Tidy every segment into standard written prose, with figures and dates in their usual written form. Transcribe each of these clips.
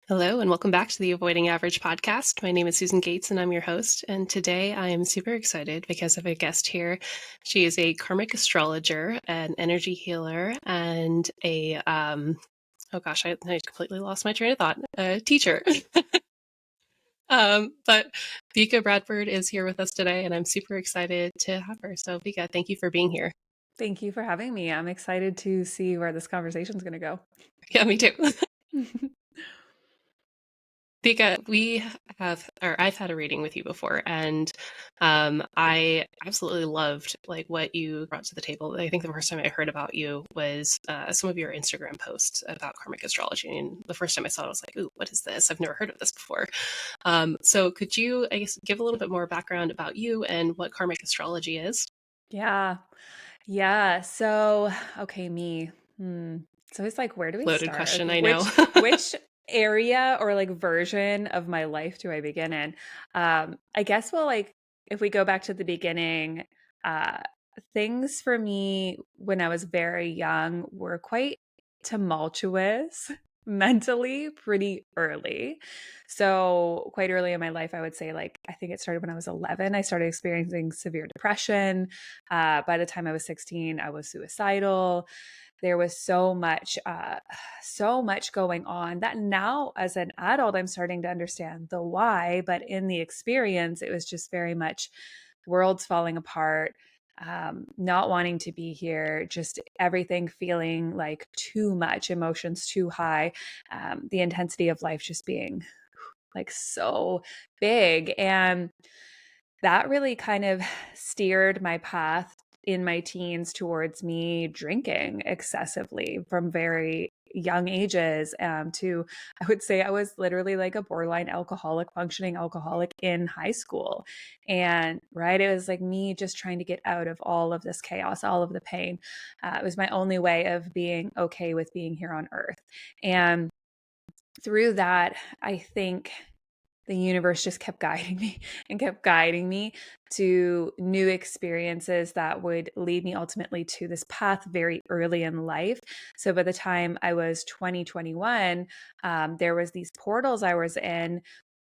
Hello, and welcome back to the Avoiding Average podcast. My name is Susan Gates, and I'm your host. And today I am super excited because I have a guest here. She is a karmic astrologer, an energy healer, and oh gosh, I completely lost my train of thought, a teacher. But Vika Bradford is here with us today, and I'm super excited to have her. So, Vika, thank you for being here. Thank you for having me. I'm excited to see where this conversation is going to go. Yeah, me too. Vika, I've had a reading with you before, and I absolutely loved like what you brought to the table. I think the first time I heard about you was some of your Instagram posts about karmic astrology, and the first time I saw it, I was like, "Ooh, what is this? I've never heard of this before." So, could you, I guess, give a little bit more background about you and what karmic astrology is? Yeah. Yeah. So, okay, me. So it's like, where do we Loaded start? Like, question, I know. which area or like version of my life do I begin in? I guess, well, like, if we go back to the beginning, uh, things for me when I was very young were quite tumultuous mentally pretty early. So, quite early in my life, I would say, like, I think it started when I was 11. I started experiencing severe depression. By the time I was 16, I was suicidal. There was so much going on that now, as an adult, I'm starting to understand the why. But in the experience, it was just very much worlds falling apart, not wanting to be here, just everything feeling like too much, emotions too high, the intensity of life just being like so big. And that really kind of steered my path in my teens towards me drinking excessively from very young ages, to I would say I was literally like a borderline alcoholic, functioning alcoholic in high school. And right, it was like me just trying to get out of all of this chaos, all of the pain. It was my only way of being okay with being here on earth. And through that, I think the universe just kept guiding me and kept guiding me to new experiences that would lead me ultimately to this path very early in life. So by the time I was 2021, there was these portals I was in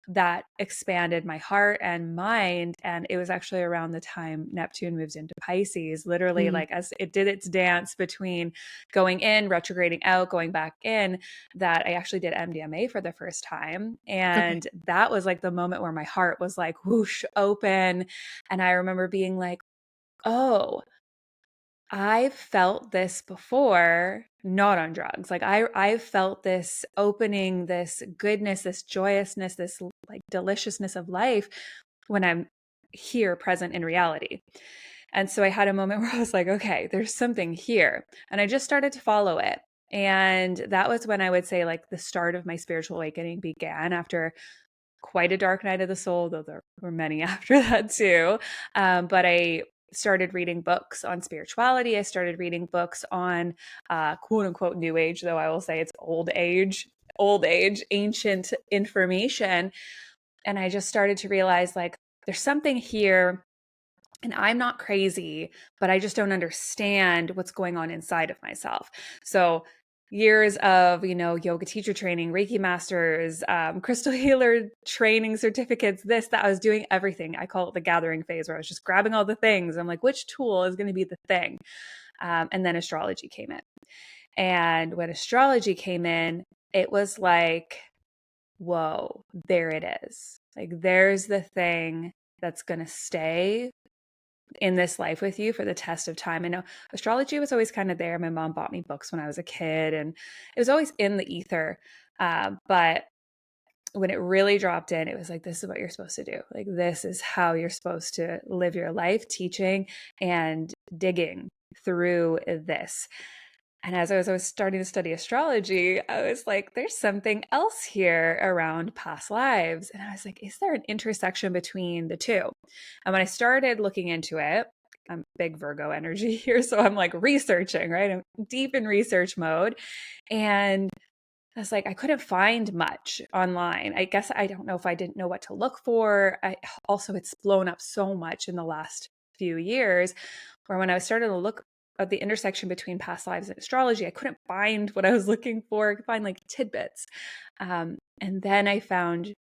that expanded my heart and mind. And it was actually around the time Neptune moves into Pisces, literally Mm, like as it did its dance between going in, retrograding out, going back in, that I actually did MDMA for the first time. okay. And that was like the moment where my heart was like whoosh open. And I remember being like, oh, I've felt this before, not on drugs. Like I've felt this opening, this goodness, this joyousness, this like deliciousness of life when I'm here present in reality. And so I had a moment where I was like, okay, there's something here. And I just started to follow it. And that was when I would say like the start of my spiritual awakening began, after quite a dark night of the soul, though there were many after that too. But I started reading books on spirituality. I started reading books on quote unquote new age, though I will say it's old age, ancient information. And I just started to realize like there's something here, and I'm not crazy, but I just don't understand what's going on inside of myself. So years of, yoga teacher training, Reiki masters, crystal healer training certificates, this, that, I was doing everything. I call it the gathering phase, where I was just grabbing all the things. I'm like, which tool is going to be the thing? And then astrology came in. And when astrology came in, it was like, whoa, there it is. Like, there's the thing that's going to stay in this life with you for the test of time. I know astrology was always kind of there. My mom bought me books when I was a kid, and it was always in the ether. But when it really dropped in, it was like, this is what you're supposed to do. Like, this is how you're supposed to live your life, teaching and digging through this. And as I was starting to study astrology, I was like, there's something else here around past lives. And I was like, is there an intersection between the two? And when I started looking into it, I'm big Virgo energy here. So I'm like researching, right? I'm deep in research mode. And I was like, I couldn't find much online. I guess I don't know if I didn't know what to look for. Also, it's blown up so much in the last few years, where when I was starting to look at the intersection between past lives and astrology, I couldn't find what I was looking for. I could find like tidbits. And then I found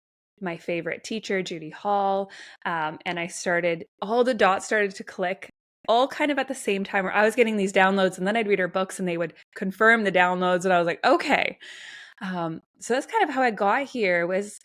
my favorite teacher, Judy Hall. And all the dots started to click all kind of at the same time, where I was getting these downloads and then I'd read her books and they would confirm the downloads. And I was like, okay. So that's kind of how I got here, was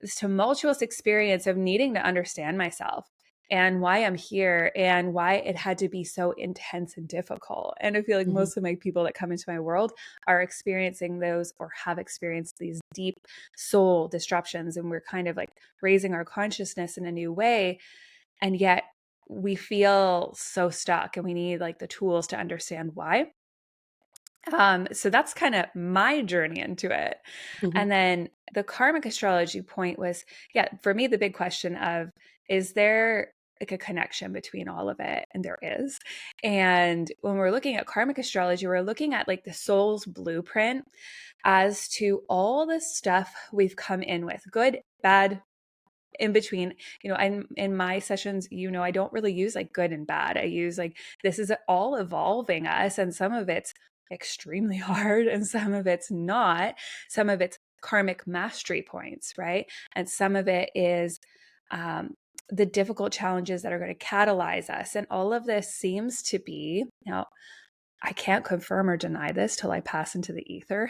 this tumultuous experience of needing to understand myself and why I'm here and why it had to be so intense and difficult. And I feel like Mhm. most of my people that come into my world are experiencing those, or have experienced these deep soul disruptions. And we're kind of like raising our consciousness in a new way. And yet we feel so stuck, and we need like the tools to understand why. So that's kind of my journey into it. Mhm. And then the karmic astrology point was, yeah, for me, the big question of, is there like a connection between all of it? And there is. And when we're looking at karmic astrology, we're looking at like the soul's blueprint as to all the stuff we've come in with, good, bad, in between. I'm in my sessions, I don't really use like good and bad. I use like, this is all evolving us, and some of it's extremely hard and some of it's not. Some of it's karmic mastery points, right? And some of it is the difficult challenges that are going to catalyze us. And all of this seems to be, now I can't confirm or deny this till I pass into the ether,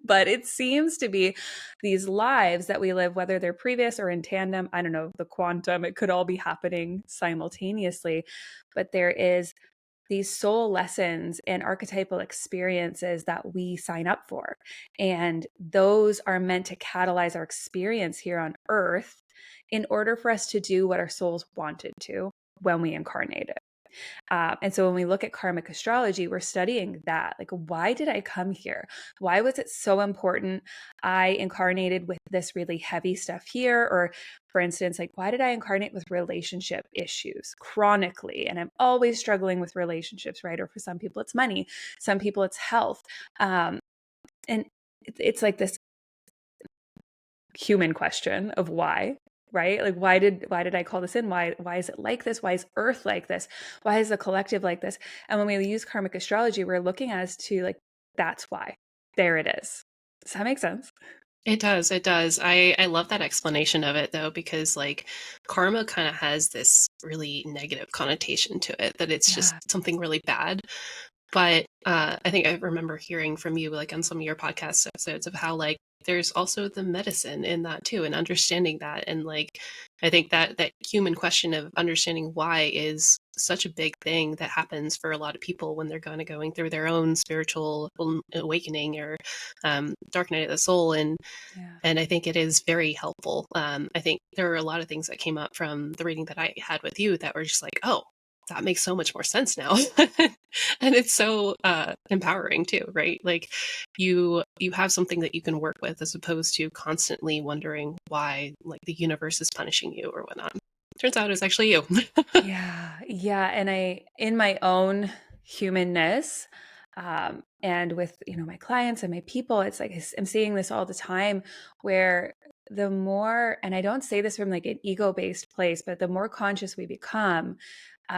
but it seems to be these lives that we live, whether they're previous or in tandem. I don't know, the quantum, it could all be happening simultaneously. But there is these soul lessons and archetypal experiences that we sign up for. And those are meant to catalyze our experience here on earth in order for us to do what our souls wanted to when we incarnated. And so when we look at karmic astrology, we're studying that. Like, why did I come here? Why was it so important I incarnated with this really heavy stuff here? Or, for instance, like, why did I incarnate with relationship issues chronically? And I'm always struggling with relationships, right? Or for some people, it's money. Some people, it's health. And it's like this human question of why, right? Like, why did I call this in? Why is it like this? Why is earth like this? Why is the collective like this? And when we use karmic astrology, we're looking as to like, that's why. There it is. Does that make sense? It does. It does. I love that explanation of it though, because like karma kind of has this really negative connotation to it, that it's just Yeah. something really bad. But I think I remember hearing from you, like on some of your podcast episodes, of how like there's also the medicine in that too, and understanding that. And like I think that that human question of understanding why is such a big thing that happens for a lot of people when they're kind of going through their own spiritual awakening or dark night of the soul. Yeah. And I think it is very helpful. I think there are a lot of things that came up from the reading that I had with you that were just like, oh, that makes so much more sense now. And it's so empowering too, right? Like you have something that you can work with, as opposed to constantly wondering why like the universe is punishing you or whatnot. Turns out it's actually you. Yeah, yeah, and in my own humanness, and with my clients and my people, it's like I'm seeing this all the time, where the more, and I don't say this from like an ego-based place, but the more conscious we become,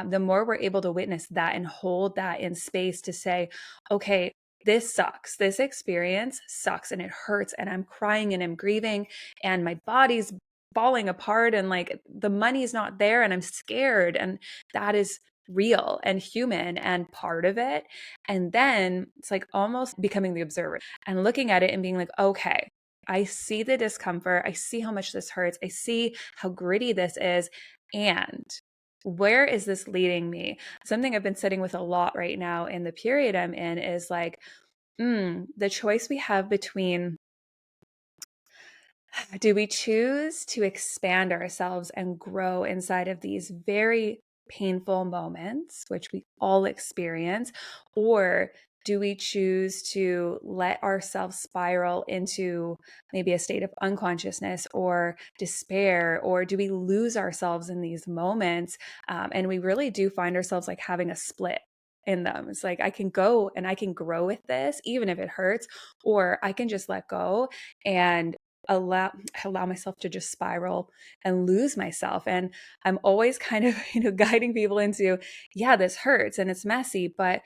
the more we're able to witness that and hold that in space to say, okay, this sucks. This experience sucks and it hurts, and I'm crying and I'm grieving, and my body's falling apart, and like the money's not there, and I'm scared, and that is real and human and part of it. And then it's like almost becoming the observer and looking at it and being like, okay, I see the discomfort, I see how much this hurts, I see how gritty this is, and where is this leading me? Something I've been sitting with a lot right now in the period I'm in is like, the choice we have between, do we choose to expand ourselves and grow inside of these very painful moments, which we all experience, or do we choose to let ourselves spiral into maybe a state of unconsciousness or despair, or do we lose ourselves in these moments? And we really do find ourselves like having a split in them. It's like, I can go and I can grow with this, even if it hurts, or I can just let go and allow myself to just spiral and lose myself. And I'm always kind of guiding people into, yeah, this hurts and it's messy, but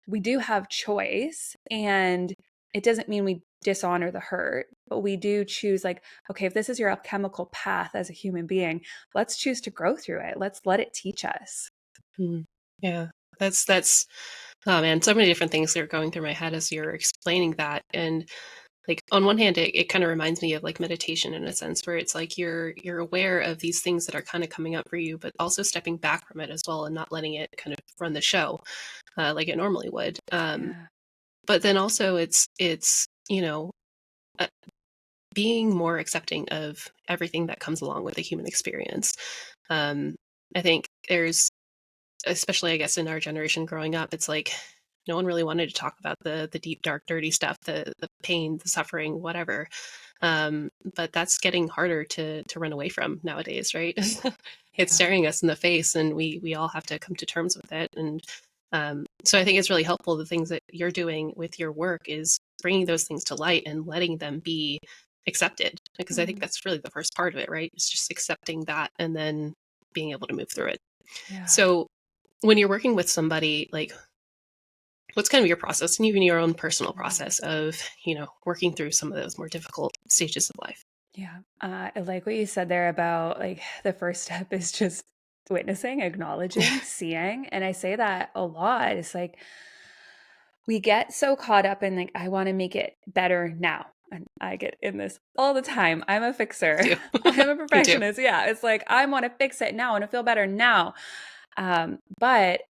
we do have choice, and it doesn't mean we dishonor the hurt, but we do choose, like, okay, if this is your alchemical path as a human being, let's choose to grow through it. Let's let it teach us. Mm. Yeah. That's oh man, so many different things that are going through my head as you're explaining that. And like on one hand, it kind of reminds me of like meditation in a sense, where it's like you're aware of these things that are kind of coming up for you, but also stepping back from it as well and not letting it kind of run the show like it normally would. Yeah. But then also it's uh, being more accepting of everything that comes along with the human experience. Um, I think there's, especially I guess in our generation growing up, it's like no one really wanted to talk about the deep, dark, dirty stuff, the pain, the suffering, whatever. But that's getting harder to run away from nowadays, right? It's Yeah. staring us in the face, and we all have to come to terms with it. And so I think it's really helpful. The things that you're doing with your work is bringing those things to light and letting them be accepted, because I think Mhm. that's really the first part of it, right? It's just accepting that and then being able to move through it. Yeah. So when you're working with somebody, like what's kind of your process and even your own personal Mm. process of, working through some of those more difficult stages of life? Yeah. I like what you said there about, like, the first step is just witnessing, acknowledging, seeing. And I say that a lot. It's like we get so caught up in, like, I want to make it better now. And I get in this all the time. I'm a fixer. Me too. I'm a Me too. perfectionist. Yeah. It's like I want to fix it now. I want to feel better now. But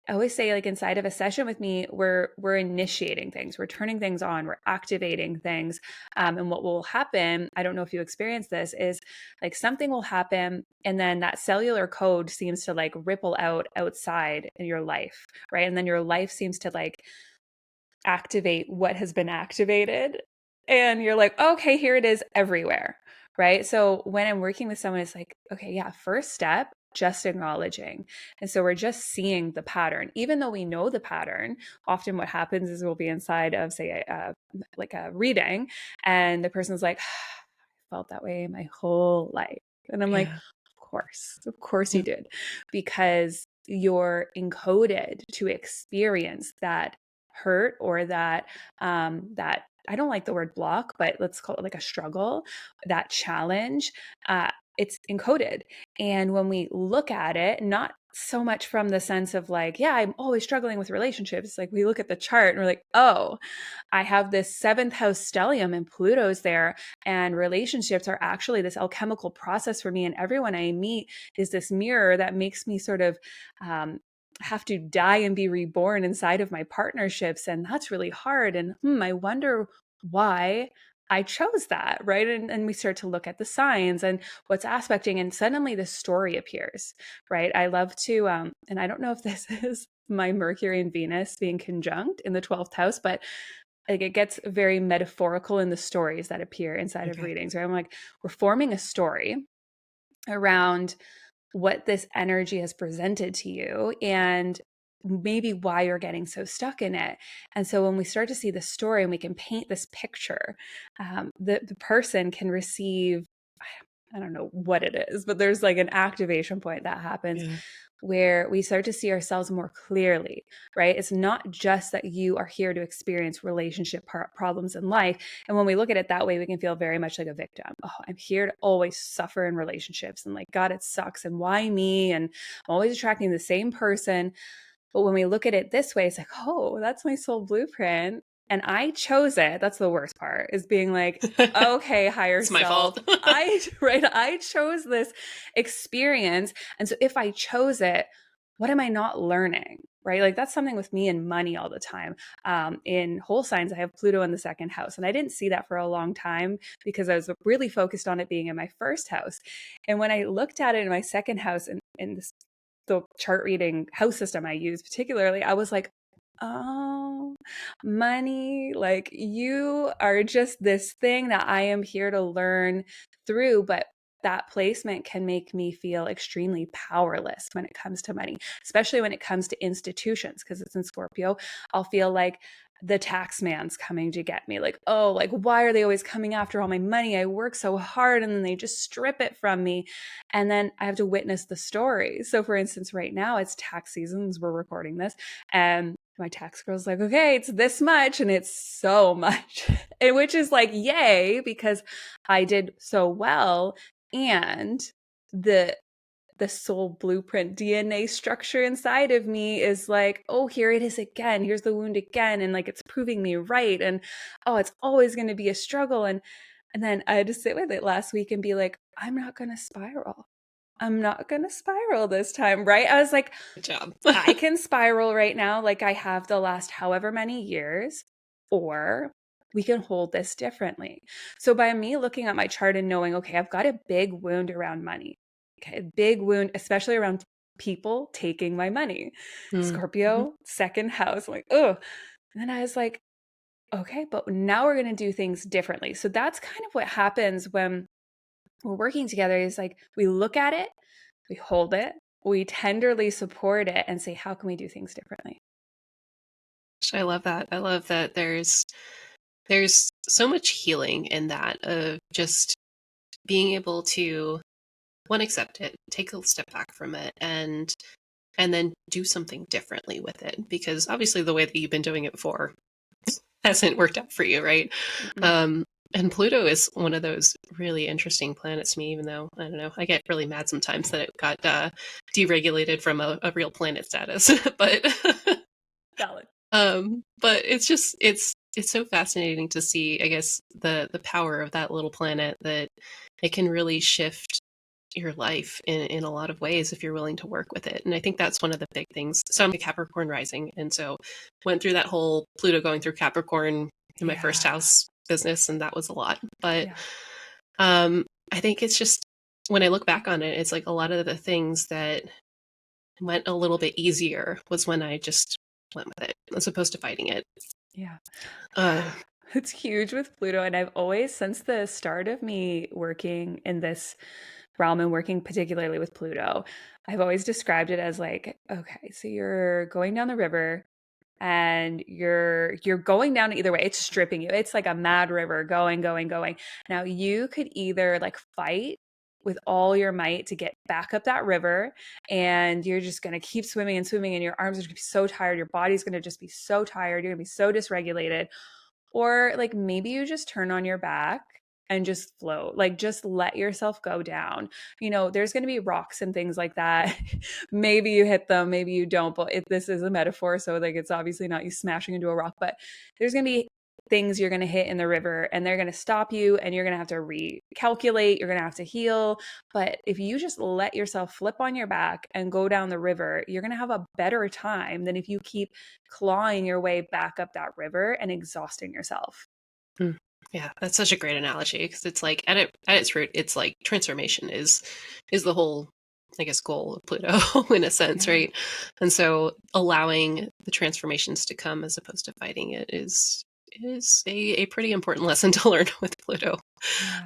I always say, like, inside of a session with me, we're initiating things, we're turning things on, we're activating things. And what will happen, I don't know if you experience this, is like something will happen, and then that cellular code seems to like ripple out outside in your life, right? And then your life seems to like activate what has been activated. And you're like, okay, here it is everywhere. Right. So when I'm working with someone, it's like, okay, yeah, first step, just acknowledging. And so we're just seeing the pattern. Even though we know the pattern, often what happens is we'll be inside of, say, like a reading, and the person's like, I felt that way my whole life. And I'm like, Yeah. of course you Yeah. did, because you're encoded to experience that hurt, or that, I don't like the word block, but let's call it like a struggle, that challenge. It's encoded. And when we look at it, not so much from the sense of like, yeah, I'm always struggling with relationships. Like we look at the chart and we're like, oh, I have this seventh house stellium and Pluto's there, and relationships are actually this alchemical process for me. And everyone I meet is this mirror that makes me sort of have to die and be reborn inside of my partnerships. And that's really hard. And I wonder why I chose that, right? And we start to look at the signs and what's aspecting, and suddenly the story appears, right? I love to, and I don't know if this is my Mercury and Venus being conjunct in the 12th house, but like it gets very metaphorical in the stories that appear inside of Okay. readings, right? I'm like, we're forming a story around what this energy has presented to you, and maybe why you're getting so stuck in it. And so when we start to see the story and we can paint this picture, the person can receive, I don't know what it is, but there's like an activation point that happens Yeah. where we start to see ourselves more clearly, right? It's not just that you are here to experience relationship problems in life. And when we look at it that way, we can feel very much like a victim. Oh, I'm here to always suffer in relationships, and like, God, it sucks. And why me? And I'm always attracting the same person. But when we look at it this way, it's like, oh, that's my soul blueprint. And I chose it. That's the worst part, is being like, okay, higher It's my self. fault. I chose this experience. And so if I chose it, what am I not learning? Right? Like that's something with me and money all the time. In whole signs, I have Pluto in the second house. And I didn't see that for a long time because I was really focused on it being in my first house. And when I looked at it in my second house, in this, the chart reading house system I use particularly, I was like, oh, money, like you are just this thing that I am here to learn through. But that placement can make me feel extremely powerless when it comes to money, especially when it comes to institutions, because it's in Scorpio. I'll feel like the tax man's coming to get me. Like, oh, like, why are they always coming after all my money? I work so hard and then they just strip it from me. And then I have to witness the story. So, for instance, right now it's tax season as we're recording this. And my tax girl's like, okay, it's this much. And it's so much, and which is like, yay, because I did so well. And the soul blueprint DNA structure inside of me is like, oh, here it is again. Here's the wound again. And like, it's proving me right. And oh, it's always going to be a struggle. And then I had to sit with it last week and be like, I'm not going to spiral. I'm not going to spiral this time. Right. I was like, Good job. I can spiral right now. Like I have the last however many years, or we can hold this differently. So by me looking at my chart and knowing, okay, I've got a big wound around money. Okay, a big wound, especially around people taking my money. Mm-hmm. Scorpio, second house. I'm like, oh. And then I was like, okay, but now we're going to do things differently. So that's kind of what happens when we're working together is like we look at it, we hold it, we tenderly support it and say, how can we do things differently? I love that. I love that there's so much healing in that of just being able to one accept it, take a step back from it, and then do something differently with it, because obviously the way that you've been doing it before hasn't worked out for you, right? Mm-mm. Um, and Pluto is one of those really interesting planets to me, even though I don't know, I get really mad sometimes that it got deregulated from a real planet status. But Valid. but it's so fascinating to see, I guess, the power of that little planet, that it can really shift your life in a lot of ways if you're willing to work with it. And I think that's one of the big things. So I'm a Capricorn rising, and so went through that whole Pluto going through Capricorn in my first Yeah. house business, and that was a lot. But Yeah. I think it's just, when I look back on it, it's like a lot of the things that went a little bit easier was when I just went with it as opposed to fighting it. Yeah. Uh, Yeah. It's huge with Pluto. And I've always, since the start of me working in this realm and working particularly with Pluto, I've always described it as like, okay, so you're going down the river and you're going down either way. It's stripping you. It's like a mad river going, going, going. Now you could either like fight with all your might to get back up that river, and you're just going to keep swimming and swimming, and your arms are going to be so tired, your body's going to just be so tired, you're going to be so dysregulated. Or like maybe you just turn on your back and just float, like just let yourself go down. There's going to be rocks and things like that. Maybe you hit them, maybe you don't, but this is a metaphor. So like it's obviously not you smashing into a rock, but there's going to be things you're going to hit in the river and they're going to stop you and you're going to have to recalculate. You're going to have to heal. But if you just let yourself flip on your back and go down the river, you're going to have a better time than if you keep clawing your way back up that river and exhausting yourself. mm, yeah, that's such a great analogy, because it's like at its root, it's like transformation is the whole, I guess, goal of Pluto in a sense, Yeah. right? And so allowing the transformations to come as opposed to fighting it is a pretty important lesson to learn with Pluto.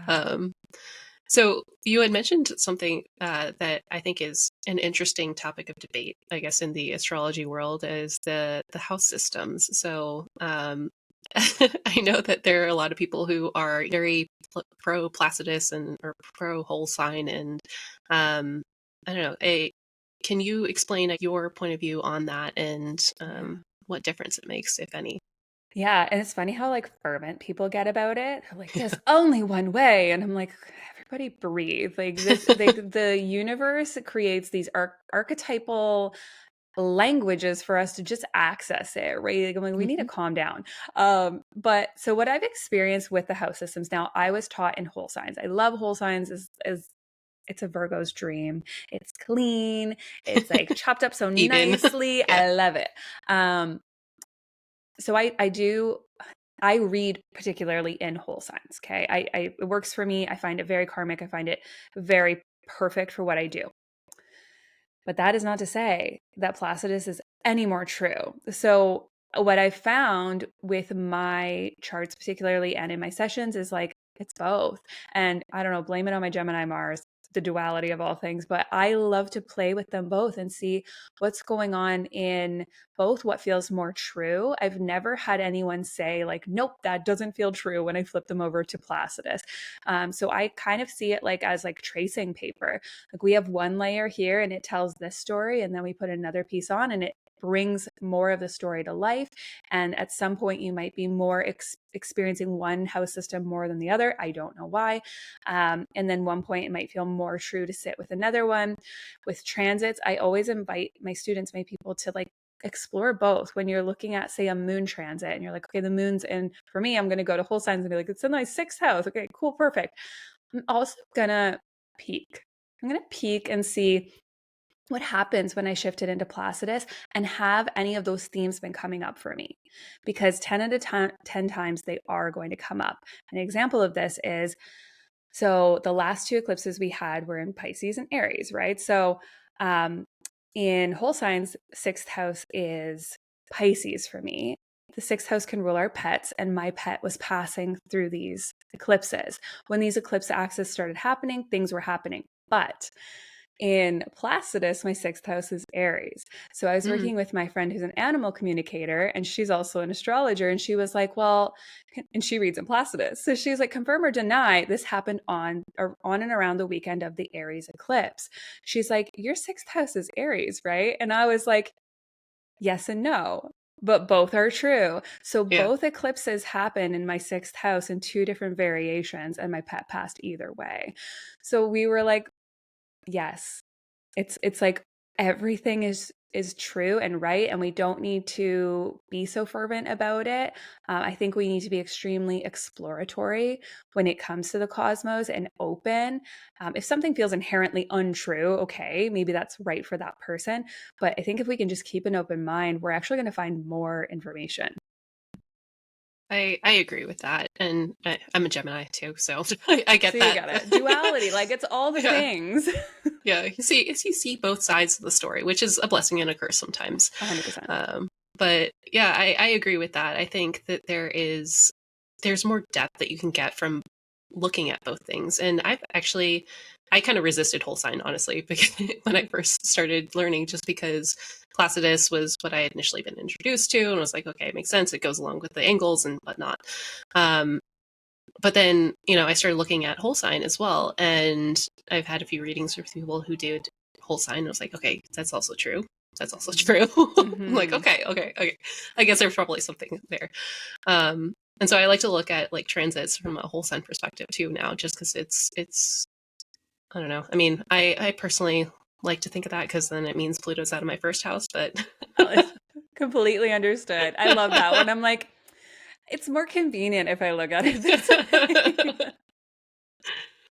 Yeah. Um, so you had mentioned something that I think is an interesting topic of debate, I guess, in the astrology world, is the house systems. So I know that there are a lot of people who are very pro Placidus and or pro whole sign, and um, I don't know. Can you explain your point of view on that, and Yeah. what difference it makes, if any? Yeah. And it's funny how like fervent people get about it. They're like, there's only one way. And I'm like, everybody breathe. Like the universe creates these archetypal languages for us to just access it, right? Like, I'm like, we need to Mhm. calm down. But so what I've experienced with the house systems now, I was taught in whole signs. I love whole signs as it's a Virgo's dream. It's clean. It's like chopped up so Eden. nicely. Yeah. I love it. So I read particularly in whole signs. Okay. It works for me. I find it very karmic. I find it very perfect for what I do. But that is not to say that Placidus is any more true. So, what I found with my charts, particularly and in my sessions, is like it's both. And I don't know, blame it on my Gemini Mars. the duality of all things, but I love to play with them both and see what's going on in both, what feels more true. I've never had anyone say like, nope, that doesn't feel true when I flip them over to Placidus. So I kind of see it like as like tracing paper. Like we have one layer here and it tells this story, and then we put another piece on and it brings more of the story to life. And at some point, you might be more experiencing one house system more than the other. I don't know why. And then one point, it might feel more true to sit with another one. With transits, I always invite my students, my people, to like explore both. When you're looking at, say, a moon transit and you're like, okay, the moon's in, for me, I'm going to go to whole signs and be like, it's in my sixth house. Okay, cool, perfect. I'm also going to peek. I'm going to peek and see what happens when I shifted into Placidus, and have any of those themes been coming up for me? Because 10 out of 10 times they are going to come up. An example of this is, so the last two eclipses we had were in Pisces and Aries, right? So in whole signs, sixth house is Pisces for me. The sixth house can rule our pets, and my pet was passing through these eclipses. When these eclipse axes started happening, things were happening. But in Placidus, my sixth house is Aries. So I was Mm. working with my friend who's an animal communicator, and she's also an astrologer. And she was like, well, and she reads in Placidus. So she was like, confirm or deny, this happened on and around the weekend of the Aries eclipse. She's like, your sixth house is Aries, right? And I was like, yes and no, but both are true. So Yeah. both eclipses happen in my sixth house in two different variations, and my pet passed either way. So we were like, yes, it's like everything is true and right, and we don't need to be so fervent about it. I think we need to be extremely exploratory when it comes to the cosmos and open. If something feels inherently untrue, okay, maybe that's right for that person. But I think if we can just keep an open mind, we're actually going to find more information. I agree with that, and I'm a Gemini too, so I So get you that. got it. Duality, like it's all the Yeah, things. yeah. You see both sides of the story, which is a blessing and a curse sometimes. 100%. But yeah, I agree with that. I think that there's more depth that you can get from looking at both things. And I kind of resisted whole sign, honestly, because when I first started learning, just because Placidus was what I had initially been introduced to, and was like, okay, it makes sense. It goes along with the angles and whatnot. Um, but then, I started looking at whole sign as well. And I've had a few readings with people who did whole sign. And I was like, okay, that's also true. That's also true. I'm like, Mm-hmm. okay. I guess there's probably something there. And so I like to look at like transits from a whole sign perspective too now, just because it's I don't know. I mean, I personally like to think of that because then it means Pluto's out of my first house, but Completely understood. I love that one. I'm like, it's more convenient if I look at it this way.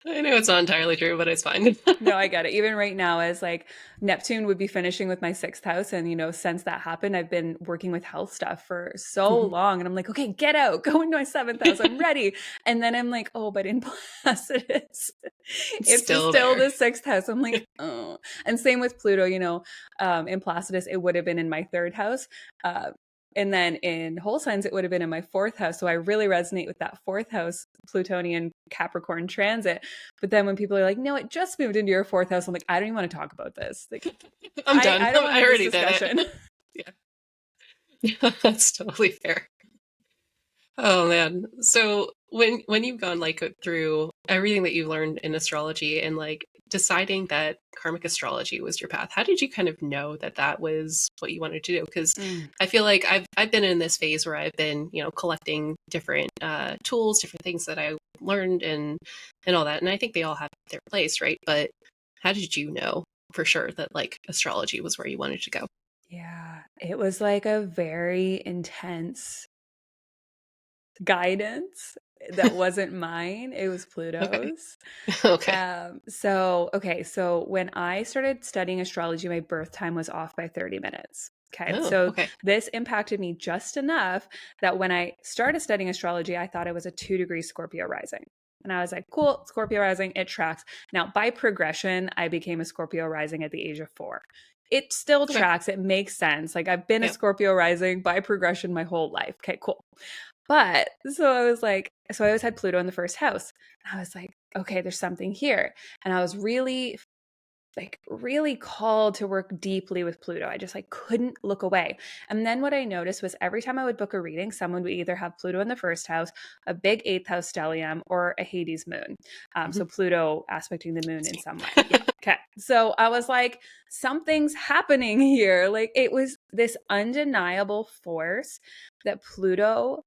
I know it's not entirely true, but it's fine. No, I get it. Even right now, as like Neptune would be finishing with my sixth house. And, since that happened, I've been working with health stuff for so long. And I'm like, okay, get out, go into my seventh house. I'm ready. And then I'm like, oh, but in Placidus, It's it's still still there. the sixth house. I'm like, oh. And same with Pluto, in Placidus, it would have been in my third house. And then in whole signs, it would have been in my fourth house. So I really resonate with that fourth house Plutonian Capricorn transit. But then when people are like, no, it just moved into your fourth house, I'm like, I don't even want to talk about this. Like, I'm done. I don't want to I have this already did discussion. it. Yeah, that's totally fair. Oh man. So when you've gone like through everything that you've learned in astrology and like deciding that karmic astrology was your path, how did you kind of know that that was what you wanted to do? Because Mm, I feel like I've been in this phase where I've been, collecting different tools, different things that I learned and all that. And I think they all have their place, right? But how did you know for sure that like astrology was where you wanted to go? yeah, it was like a very intense guidance that wasn't mine. It was Okay. Pluto's. Okay. So when I started studying astrology, my birth time was off by 30 minutes. Okay. Oh, So okay. this impacted me just enough that when I started studying astrology, I thought it was a 2-degree Scorpio rising. And I was like, cool, Scorpio rising, it tracks. Now, by progression, I became a Scorpio rising at the age of 4. It still Okay. tracks. It makes sense. Like I've been a Yeah. Scorpio rising by progression my whole life. Okay, cool. But so I was like, so I always had Pluto in the first house. And I was like, okay, there's something here. And I was really like really called to work deeply with Pluto. I just like couldn't look away. And then what I noticed was every time I would book a reading, someone would either have Pluto in the first house, a big eighth house stellium, or a Hades moon. So Mhm. Pluto aspecting the moon in Same. some way. Yeah. Okay. So I was like, something's happening here. Like it was this undeniable force that Pluto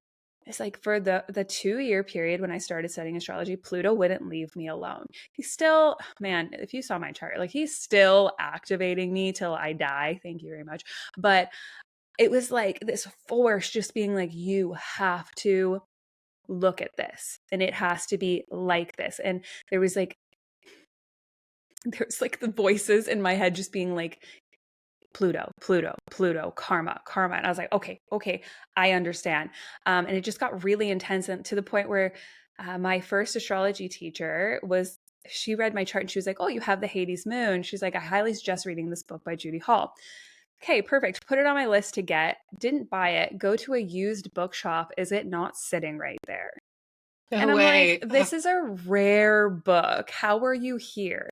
it's like for the 2 year period when I started studying astrology, Pluto wouldn't leave me alone. He's still, man, if you saw my chart, like he's still activating me till I die. Thank you very much. But it was like this force just being like, you have to look at this and it has to be like this. And there was like, the voices in my head just being like, Pluto, Pluto, Pluto, karma, karma. And I was like, okay, okay, I understand. And it just got really intense and to the point where my first astrology teacher she read my chart and she was like, oh, you have the Hades moon. She's like, I highly suggest reading this book by Judy Hall. Okay, perfect. Put it on my list to get. Didn't buy it. Go to a used bookshop. Is it not sitting right there? And No I'm like, way. this is a rare book. How are you here?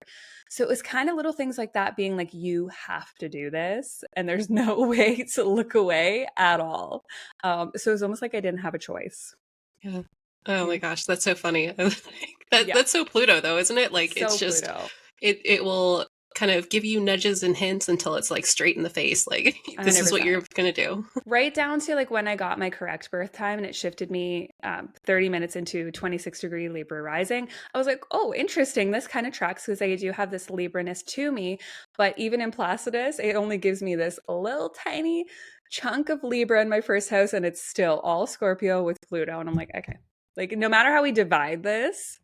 So it was kind of little things like that being like, you have to do this. And there's no way to look away at all. So it was almost like I didn't have a choice. Yeah. Oh Yeah. my gosh, that's so funny. Yeah. That's so Pluto though, isn't it? Like it's So just Pluto. it will kind of give you nudges and hints until it's like straight in the face. Like this is what 100%. you're gonna do. Right down to like when I got my correct birth time and it shifted me 30 minutes into 26-degree Libra rising. I was like, oh, interesting. This kind of tracks because I do have this Libra-ness to me. But even in Placidus, it only gives me this little tiny chunk of Libra in my first house and it's still all Scorpio with Pluto. And I'm like, okay, like no matter how we divide this,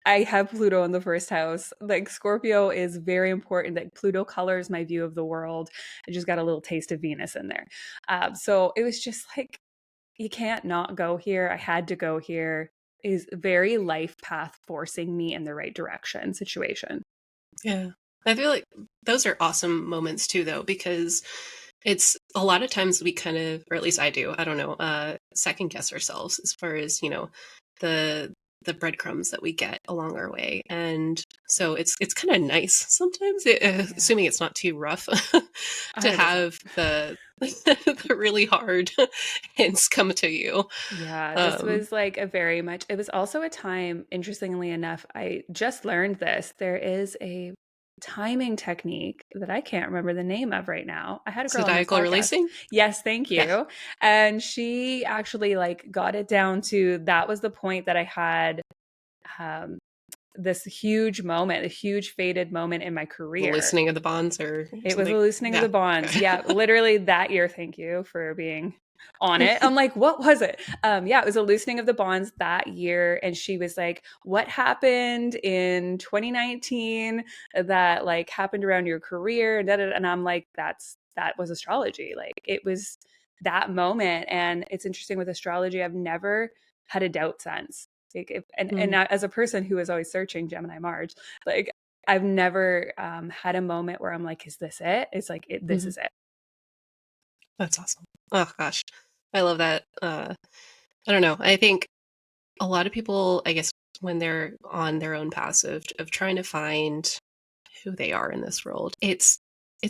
I have Pluto in the first house. Like Scorpio is very important. Like Pluto colors my view of the world. I just got a little taste of Venus in there. So it was just like, you can't not go here. I had to go here. Is very life path forcing me in the right direction situation. Yeah. I feel like those are awesome moments too though, because it's a lot of times we kind of, or at least I do, I don't know, second guess ourselves as far as, the the breadcrumbs that we get along our way. And so it's kind of nice sometimes, Yeah, assuming it's not too rough, to 100%. have the really hard hints come to you. Yeah, this Um, was like a very much, it was also a time, interestingly enough, I just learned this. There is a timing technique that I can't remember the name of right now. I had a girl on this Zodiacal podcast. releasing? Yes, thank Yeah. you. And she actually like got it down to that was the point that I had um, this huge moment, a huge faded moment in my The career. loosening of the bonds or It was a something. loosening of Yeah. the bonds. Okay. Yeah, literally that year. Thank you for being on it. I'm like, what was it? Yeah, it was a loosening of the bonds that year. And she was like, what happened in 2019 that like happened around your career? And I'm like, that was astrology. Like it was that moment. And it's interesting with astrology, I've never had a doubt since. Like and Mm, as a person who is always searching Gemini Mars, like I've never had a moment where I'm like, is this it? It's like, this mhm. is it. That's awesome. Oh gosh. I love that. I don't know. I think a lot of people, I guess, when they're on their own path of trying to find who they are in this world, it's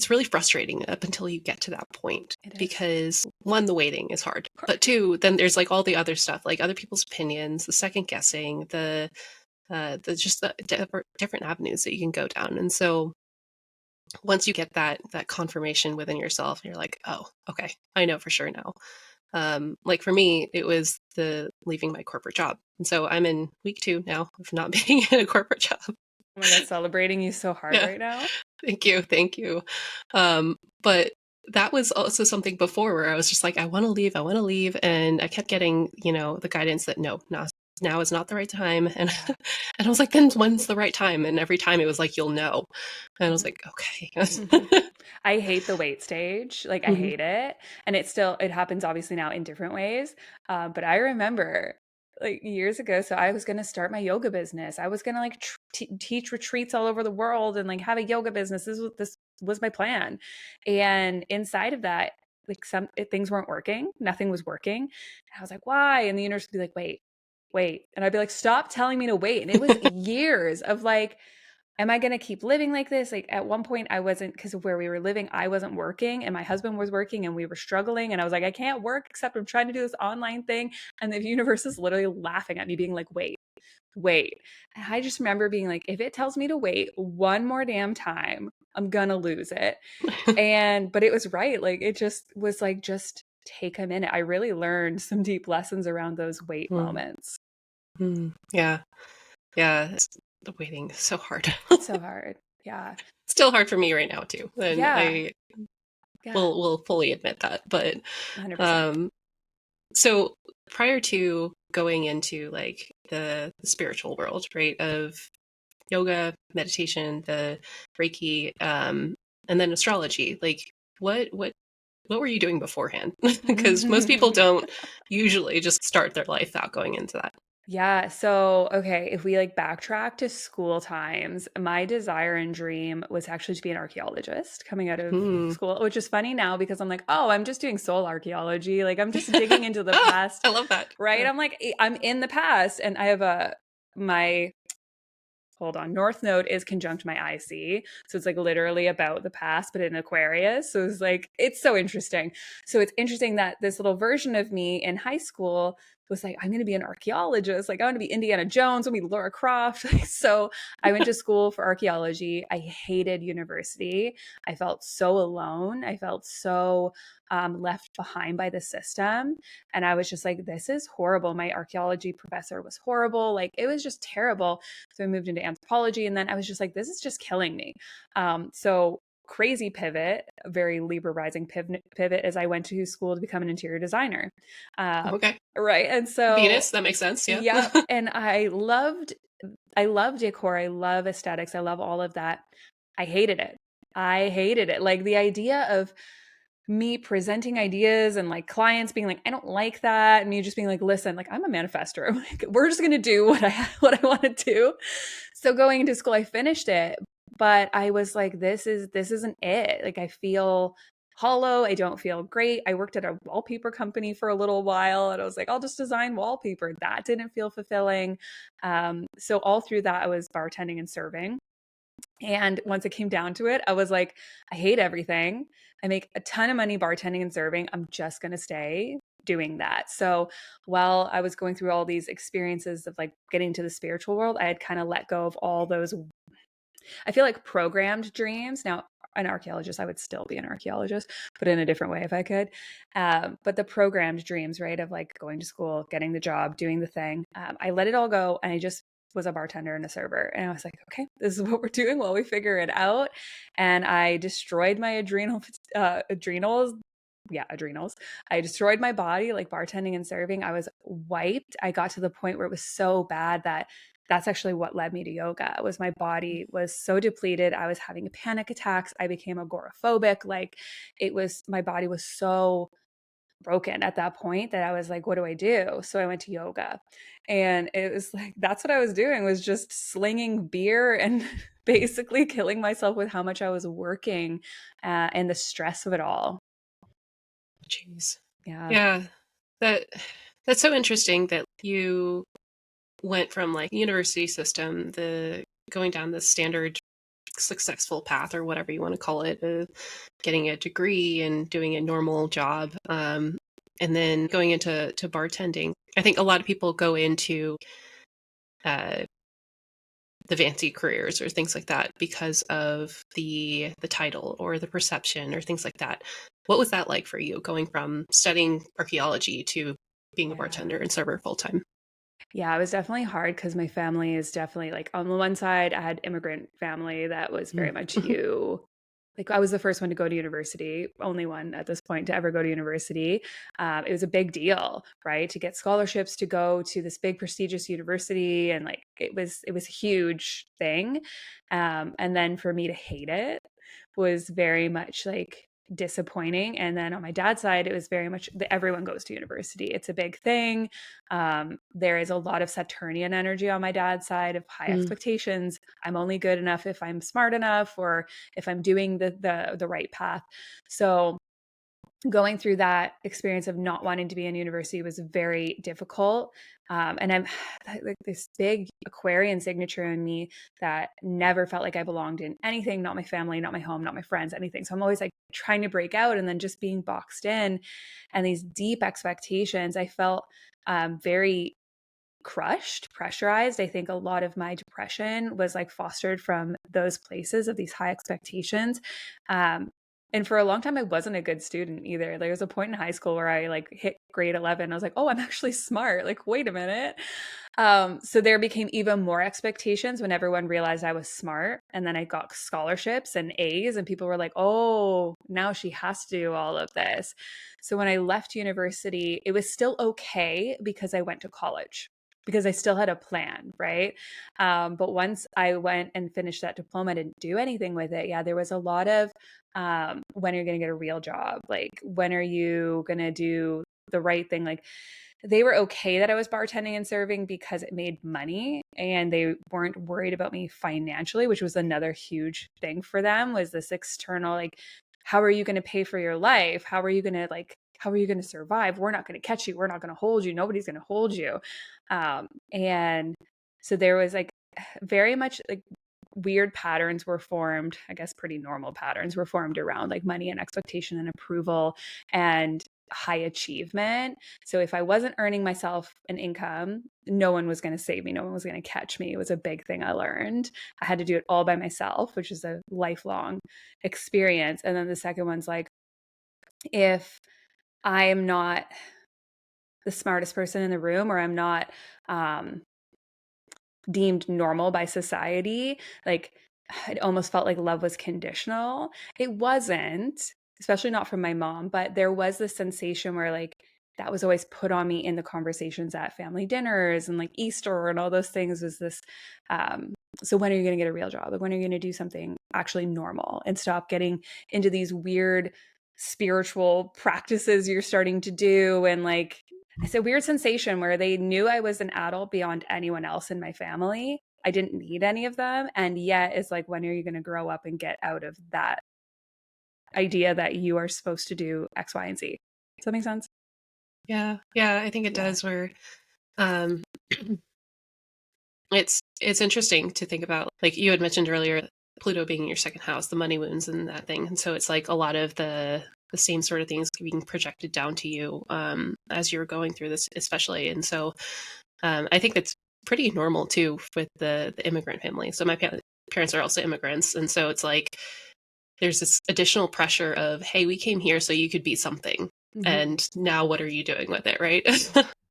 really frustrating up until you get to that point It is. because one, the waiting is hard, but two, then there's like all the other stuff, like other people's opinions, the second guessing, the just the different avenues that you can go down, and so once you get that confirmation within yourself, you're like, oh, okay, I know for sure now. Like for me, it was the leaving my corporate job. And so I'm in week 2 now of not being in a corporate job. Oh my God, celebrating you so hard Yeah. right now. Thank you. Thank you. But that was also something before where I was just like, I want to leave. I want to leave. And I kept getting, the guidance that no, now is not the right time. And, Yeah. and I was like, then when's the right time? And every time it was like, you'll know. And I was Mhm. like, okay. Mhm. I hate the wait stage. Like I Mhm. hate it. And it happens obviously now in different ways. But I remember like years ago, so I was going to start my yoga business. I was going to like teach retreats all over the world and like have a yoga business. This was my plan. And inside of that, like things weren't working. Nothing was working. And I was like, why? And the universe would be like, wait, wait. And I'd be like, stop telling me to wait. And it was years of like, am I going to keep living like this? Like at one point I wasn't, because of where we were living, I wasn't working and my husband was working and we were struggling. And I was like, I can't work except I'm trying to do this online thing. And the universe is literally laughing at me being like, wait. And I just remember being like, if it tells me to wait one more damn time, I'm going to lose it. But it was right. Like it just was like, just take a minute. I really learned some deep lessons around those wait Mm. moments. Yeah. Yeah. The waiting is so hard. It's so hard. Yeah. Still hard for me right now too. And Yeah. I Yeah. will fully admit that. But 100%. um so prior to going into like the spiritual world, right, of yoga, meditation, the Reiki, and then astrology, like what were you doing beforehand? Because most people don't usually just start their life out going into that. Yeah. So, okay, if we like backtrack to school times, my desire and dream was actually to be an archaeologist coming out of Hmm. school, which is funny now because I'm like, oh, I'm just doing soul archaeology. Like, I'm just digging into the Ah, past, I love that. right? Yeah. I'm like, I'm in the past and I have my hold on. North Node is conjunct my IC. So it's like literally about the past, but in Aquarius. So it's like, it's so interesting. So it's interesting that this little version of me in high school was like, I'm going to be an archaeologist. Like, I want to be Indiana Jones, I want to be Laura Croft. So I went to school for archaeology. I hated university. I felt so alone. I felt so left behind by the system. And I was just like, this is horrible. My archaeology professor was horrible. Like, it was just terrible. So I moved into anthropology. And then I was just like, this is just killing me. So crazy pivot, very Libra rising pivot as I went to school to become an interior designer. Um, Okay. right. And so, Venus, that makes sense. Yeah. yep. And I love decor. I love aesthetics. I love all of that. I hated it. I hated it. Like the idea of me presenting ideas and like clients being like, I don't like that. And me just being like, listen, like I'm a manifestor. Like, we're just going to do what I want to do. So going into school, I finished it, but I was like, this isn't it. Like I feel hollow. I don't feel great. I worked at a wallpaper company for a little while and I was like, I'll just design wallpaper. That didn't feel fulfilling. So all through that, I was bartending and serving. And once it came down to it, I was like, I hate everything. I make a ton of money bartending and serving. I'm just going to stay doing that. So while I was going through all these experiences of like getting to the spiritual world, I had kind of let go of all those, I feel like programmed dreams. Now, an archaeologist, I would still be an archaeologist, but in a different way if I could. But the programmed dreams, right, of like going to school, getting the job, doing the thing, I let it all go and I just was a bartender and a server. And I was like, okay, this is what we're doing while we figure it out. And I destroyed my adrenals. Yeah, adrenals. I destroyed my body, like bartending and serving. I was wiped. I got to the point where it was so bad that that's actually what led me to yoga. Was my body was so depleted. I was having panic attacks. I became agoraphobic. Like it was, my body was so broken at that point that I was like, what do I do? So I went to yoga. And it was like, that's what I was doing, was just slinging beer and basically killing myself with how much I was working and the stress of it all. Jeez. Yeah. Yeah. That that's so interesting that you went from like university system, the going down the standard successful path or whatever you want to call it, getting a degree and doing a normal job, and then going into bartending. I think a lot of people go into uh, the fancy careers or things like that because of the title or the perception or things like that. What was that like for you, going from studying archaeology to being a Yeah. bartender and server full time? Yeah, it was definitely hard because my family is definitely like on the one side, I had immigrant family that was very much you. Like I was the first one to go to university, only one at this point to ever go to university. It was a big deal, right? To get scholarships to go to this big prestigious university, and like it was a huge thing. And then for me to hate it was very much like disappointing. And then on my dad's side, it was very much that everyone goes to university. It's a big thing. There is a lot of Saturnian energy on my dad's side of high Mm. expectations. I'm only good enough if I'm smart enough or if I'm doing the right path. So going through that experience of not wanting to be in university was very difficult. And I'm like this big Aquarian signature in me that never felt like I belonged in anything, not my family, not my home, not my friends, anything. So I'm always like trying to break out and then just being boxed in, and these deep expectations. I felt very crushed, pressurized. I think a lot of my depression was like fostered from those places of these high expectations. Um, and for a long time, I wasn't a good student either. There was a point in high school where I like hit grade 11. I was like, oh, I'm actually smart. Like, wait a minute. So there became even more expectations when everyone realized I was smart. And then I got scholarships and A's, and people were like, oh, now she has to do all of this. So when I left university, it was still okay because I went to college, because I still had a plan, right? But once I went and finished that diploma, I didn't do anything with it. Yeah, there was a lot of when are you going to get a real job? Like, when are you going to do the right thing? Like, they were okay that I was bartending and serving because it made money, and they weren't worried about me financially, which was another huge thing for them, was this external, like, how are you going to pay for your life? How are you going to survive? We're not going to catch you. We're not going to hold you. Nobody's going to hold you. And so there was like very much like weird patterns were formed. I guess pretty normal patterns were formed around like money and expectation and approval and high achievement. So if I wasn't earning myself an income, no one was going to save me. No one was going to catch me. It was a big thing I learned. I had to do it all by myself, which is a lifelong experience. And then the second one's like, if I am not the smartest person in the room, or I'm not deemed normal by society, like, it almost felt like love was conditional. It wasn't, especially not from my mom, but there was this sensation where like that was always put on me in the conversations at family dinners and like Easter and all those things, was this so when are you going to get a real job? Like, when are you going to do something actually normal and stop getting into these weird spiritual practices you're starting to do? And like, it's a weird sensation where they knew I was an adult beyond anyone else in my family. I didn't need any of them. And yet it's like, when are you going to grow up and get out of that idea that you are supposed to do X, Y, and Z? Does that make sense? Yeah, yeah, I think it Yeah. does. Where um, it's interesting to think about, like you had mentioned earlier, Pluto being in your second house, the money wounds and that thing, and so it's like a lot of the same sort of things being projected down to you as you're going through this, especially. And so I think that's pretty normal too with the immigrant family. So my parents are also immigrants, and so it's like there's this additional pressure of, hey, we came here so you could be something, Mm-hmm. and now what are you doing with it, right?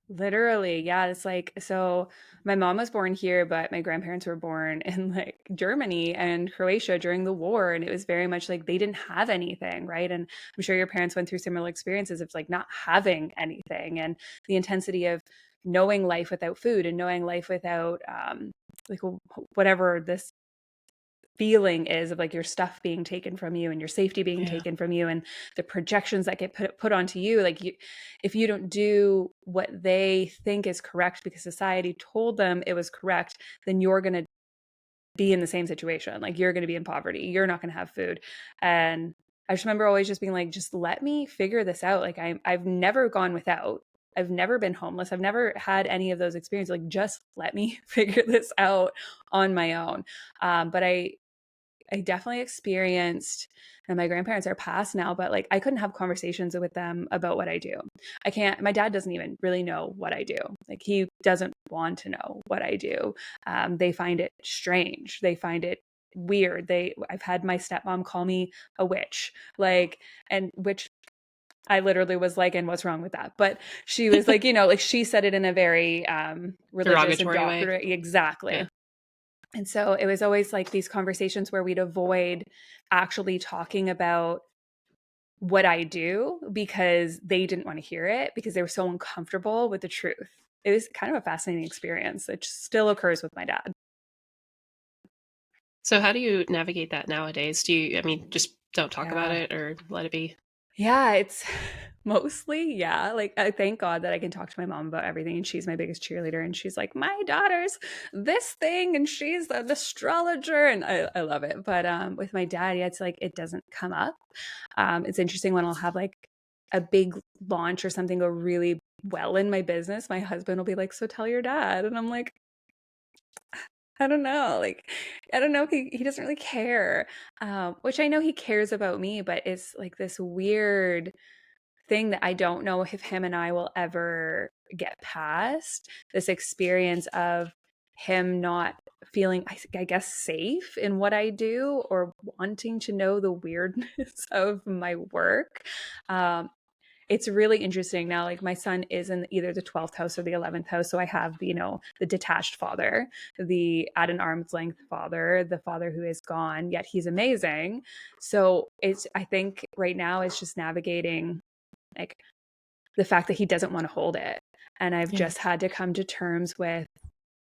Literally, yeah. It's like, so my mom was born here, but my grandparents were born in like Germany and Croatia during the war. And it was very much like they didn't have anything, right? And I'm sure your parents went through similar experiences of like not having anything, and the intensity of knowing life without food and knowing life without like whatever this feeling is of like your stuff being taken from you and your safety being Yeah. taken from you, and the projections that get put onto you. Like, you, if you don't do what they think is correct because society told them it was correct, then you're going to be in the same situation. Like, you're going to be in poverty, you're not going to have food. And I just remember always just being like, just let me figure this out. Like, I've never gone without, I've never been homeless, I've never had any of those experiences. Like, just let me figure this out on my own. But I definitely experienced, and my grandparents are passed now, but like I couldn't have conversations with them about what I do. I can't, my dad doesn't even really know what I do. Like, he doesn't want to know what I do. They find it strange. They find it weird. I've had my stepmom call me a witch, like, and which I literally was like, and what's wrong with that? But she was like, like she said it in a very religious and Derogatory way. doctor. Yeah. Exactly. And so it was always like these conversations where we'd avoid actually talking about what I do because they didn't want to hear it because they were so uncomfortable with the truth. It was kind of a fascinating experience. It still occurs with my dad. So how do you navigate that nowadays? Do you, I mean, just don't talk about Yeah. it or let it be? Yeah, it's mostly, yeah. Like, I thank God that I can talk to my mom about everything, and she's my biggest cheerleader. And she's like, my daughter's this thing, and she's an astrologer, and I love it. But with my dad, yeah, it's like it doesn't come up. It's interesting when I'll have like a big launch or something go really well in my business, my husband will be like, so tell your dad. And I'm like, I don't know. Like, I don't know if he doesn't really care. Which I know he cares about me, but it's like this weird thing that I don't know if him and I will ever get past, this experience of him not feeling, I guess, safe in what I do, or wanting to know the weirdness of my work. Um, it's really interesting now. Like, my son is in either the 12th house or the 11th house. So I have, the detached father, the at an arm's length father, the father who is gone, yet he's amazing. So I think right now it's just navigating, like, the fact that he doesn't want to hold it. And I've Yeah. just had to come to terms with,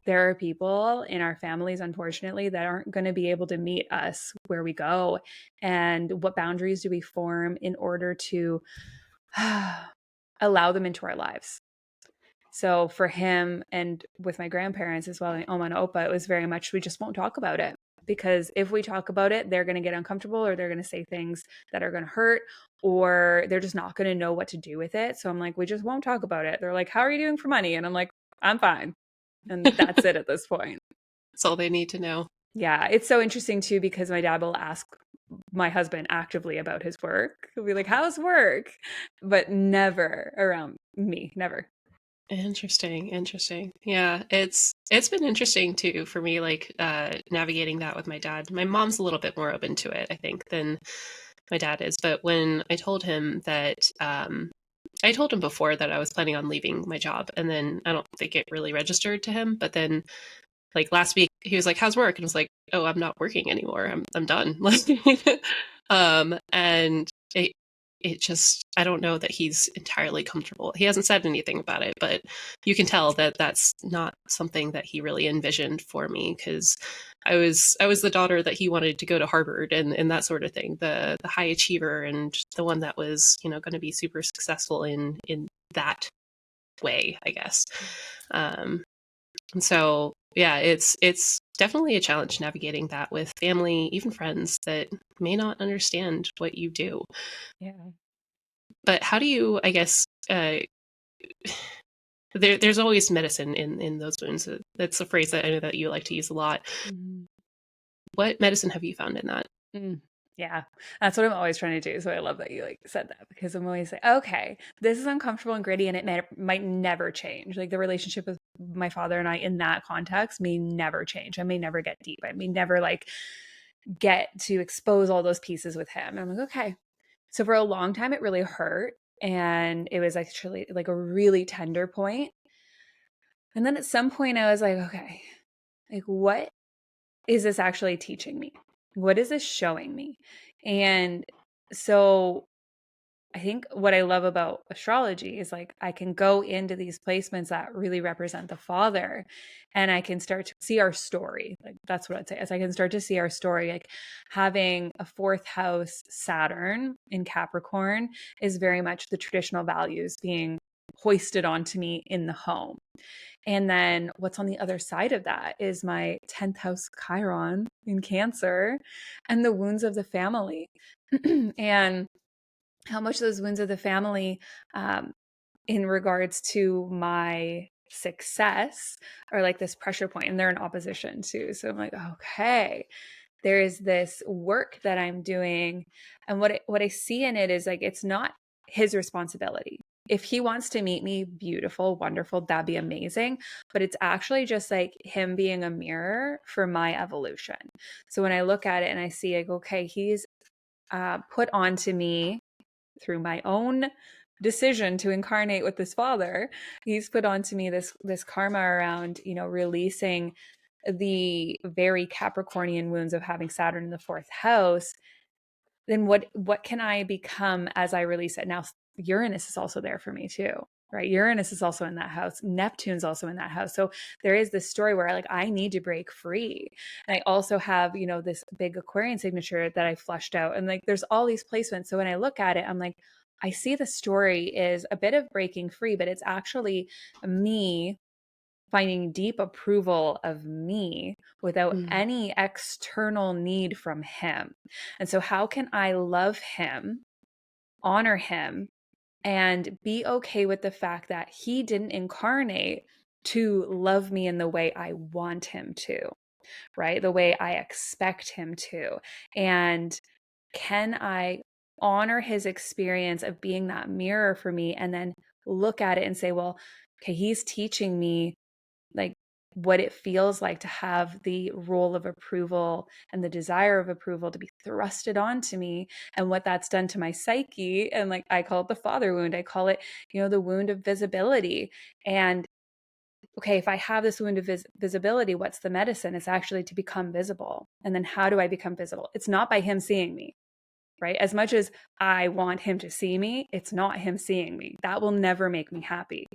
there are people in our families, unfortunately, that aren't going to be able to meet us where we go. And what boundaries do we form in order to allow them into our lives? So for him, and with my grandparents as well, and Oma and Opa, it was very much, we just won't talk about it. Because if we talk about it, they're going to get uncomfortable, or they're going to say things that are going to hurt, or they're just not going to know what to do with it. So I'm like, we just won't talk about it. They're like, how are you doing for money? And I'm like, I'm fine. And that's it at this point. That's all they need to know. Yeah, it's so interesting too, because my dad will ask my husband actively about his work. He'll be like, how's work? But never around me, never. Interesting, interesting. Yeah, it's been interesting too for me, like navigating that with my dad. My mom's a little bit more open to it, I think, than my dad is. But when I told him that, I told him before that I was planning on leaving my job, and then I don't think it really registered to him. But then, like last week, he was like, "How's work?" And I was like, "Oh, I'm not working anymore. I'm done." Like, and it just, I don't know that he's entirely comfortable. He hasn't said anything about it, but you can tell that that's not something that he really envisioned for me, because I was the daughter that he wanted to go to Harvard and that sort of thing, the high achiever, and the one that was, going to be super successful in that way, I guess. And so yeah, it's definitely a challenge navigating that with family, even friends that may not understand what you do. Yeah. But how do you, I guess, there's always medicine in those wounds. That's a phrase that I know that you like to use a lot. Mhm. What medicine have you found in that? Mm. Yeah, that's what I'm always trying to do. So I love that you like said that, because I'm always like, okay, this is uncomfortable and gritty, and it might never change. Like, the relationship with my father and I in that context may never change. I may never get deep. I may never like get to expose all those pieces with him. And I'm like, okay. So for a long time, it really hurt, and it was actually like a really tender point. And then at some point, I was like, okay, like, what is this actually teaching me? What is this showing me? And so I think what I love about astrology is, like, I can go into these placements that really represent the father, and I can start to see our story. Like, that's what I'd say, is I can start to see our story. Like, having a fourth house Saturn in Capricorn is very much the traditional values being hoisted onto me in the home. And then what's on the other side of that is my 10th house Chiron in Cancer, and the wounds of the family. And how much those wounds of the family, um, in regards to my success, are like this pressure point, and they're in opposition too. So I'm like, okay, there is this work that I'm doing, and what I see in it is, like, it's not his responsibility. If he wants to meet me, beautiful, wonderful, that'd be amazing. But it's actually just like him being a mirror for my evolution. So when I look at it and I see, like, okay, he's put onto me through my own decision to incarnate with this father. He's put onto me this karma around, releasing the very Capricornian wounds of having Saturn in the fourth house. Then what can I become as I release it? Now Uranus is also there for me too, right? Uranus is also in that house. Neptune's also in that house. So there is this story where, like, I need to break free. And I also have, this big Aquarian signature that I flushed out. And, like, there's all these placements. So when I look at it, I'm like, I see the story is a bit of breaking free, but it's actually me finding deep approval of me without Mm. any external need from him. And so how can I love him, honor him, and be okay with the fact that he didn't incarnate to love me in the way I want him to, right? The way I expect him to. And can I honor his experience of being that mirror for me and then look at it and say, well, okay, he's teaching me like what it feels like to have the role of approval and the desire of approval to be thrusted onto me, and what that's done to my psyche. And like, I call it the father wound. I call it, the wound of visibility. And okay, if I have this wound of visibility, what's the medicine? It's actually to become visible. And then how do I become visible? It's not by him seeing me, right? As much as I want him to see me, it's not him seeing me. That will never make me happy.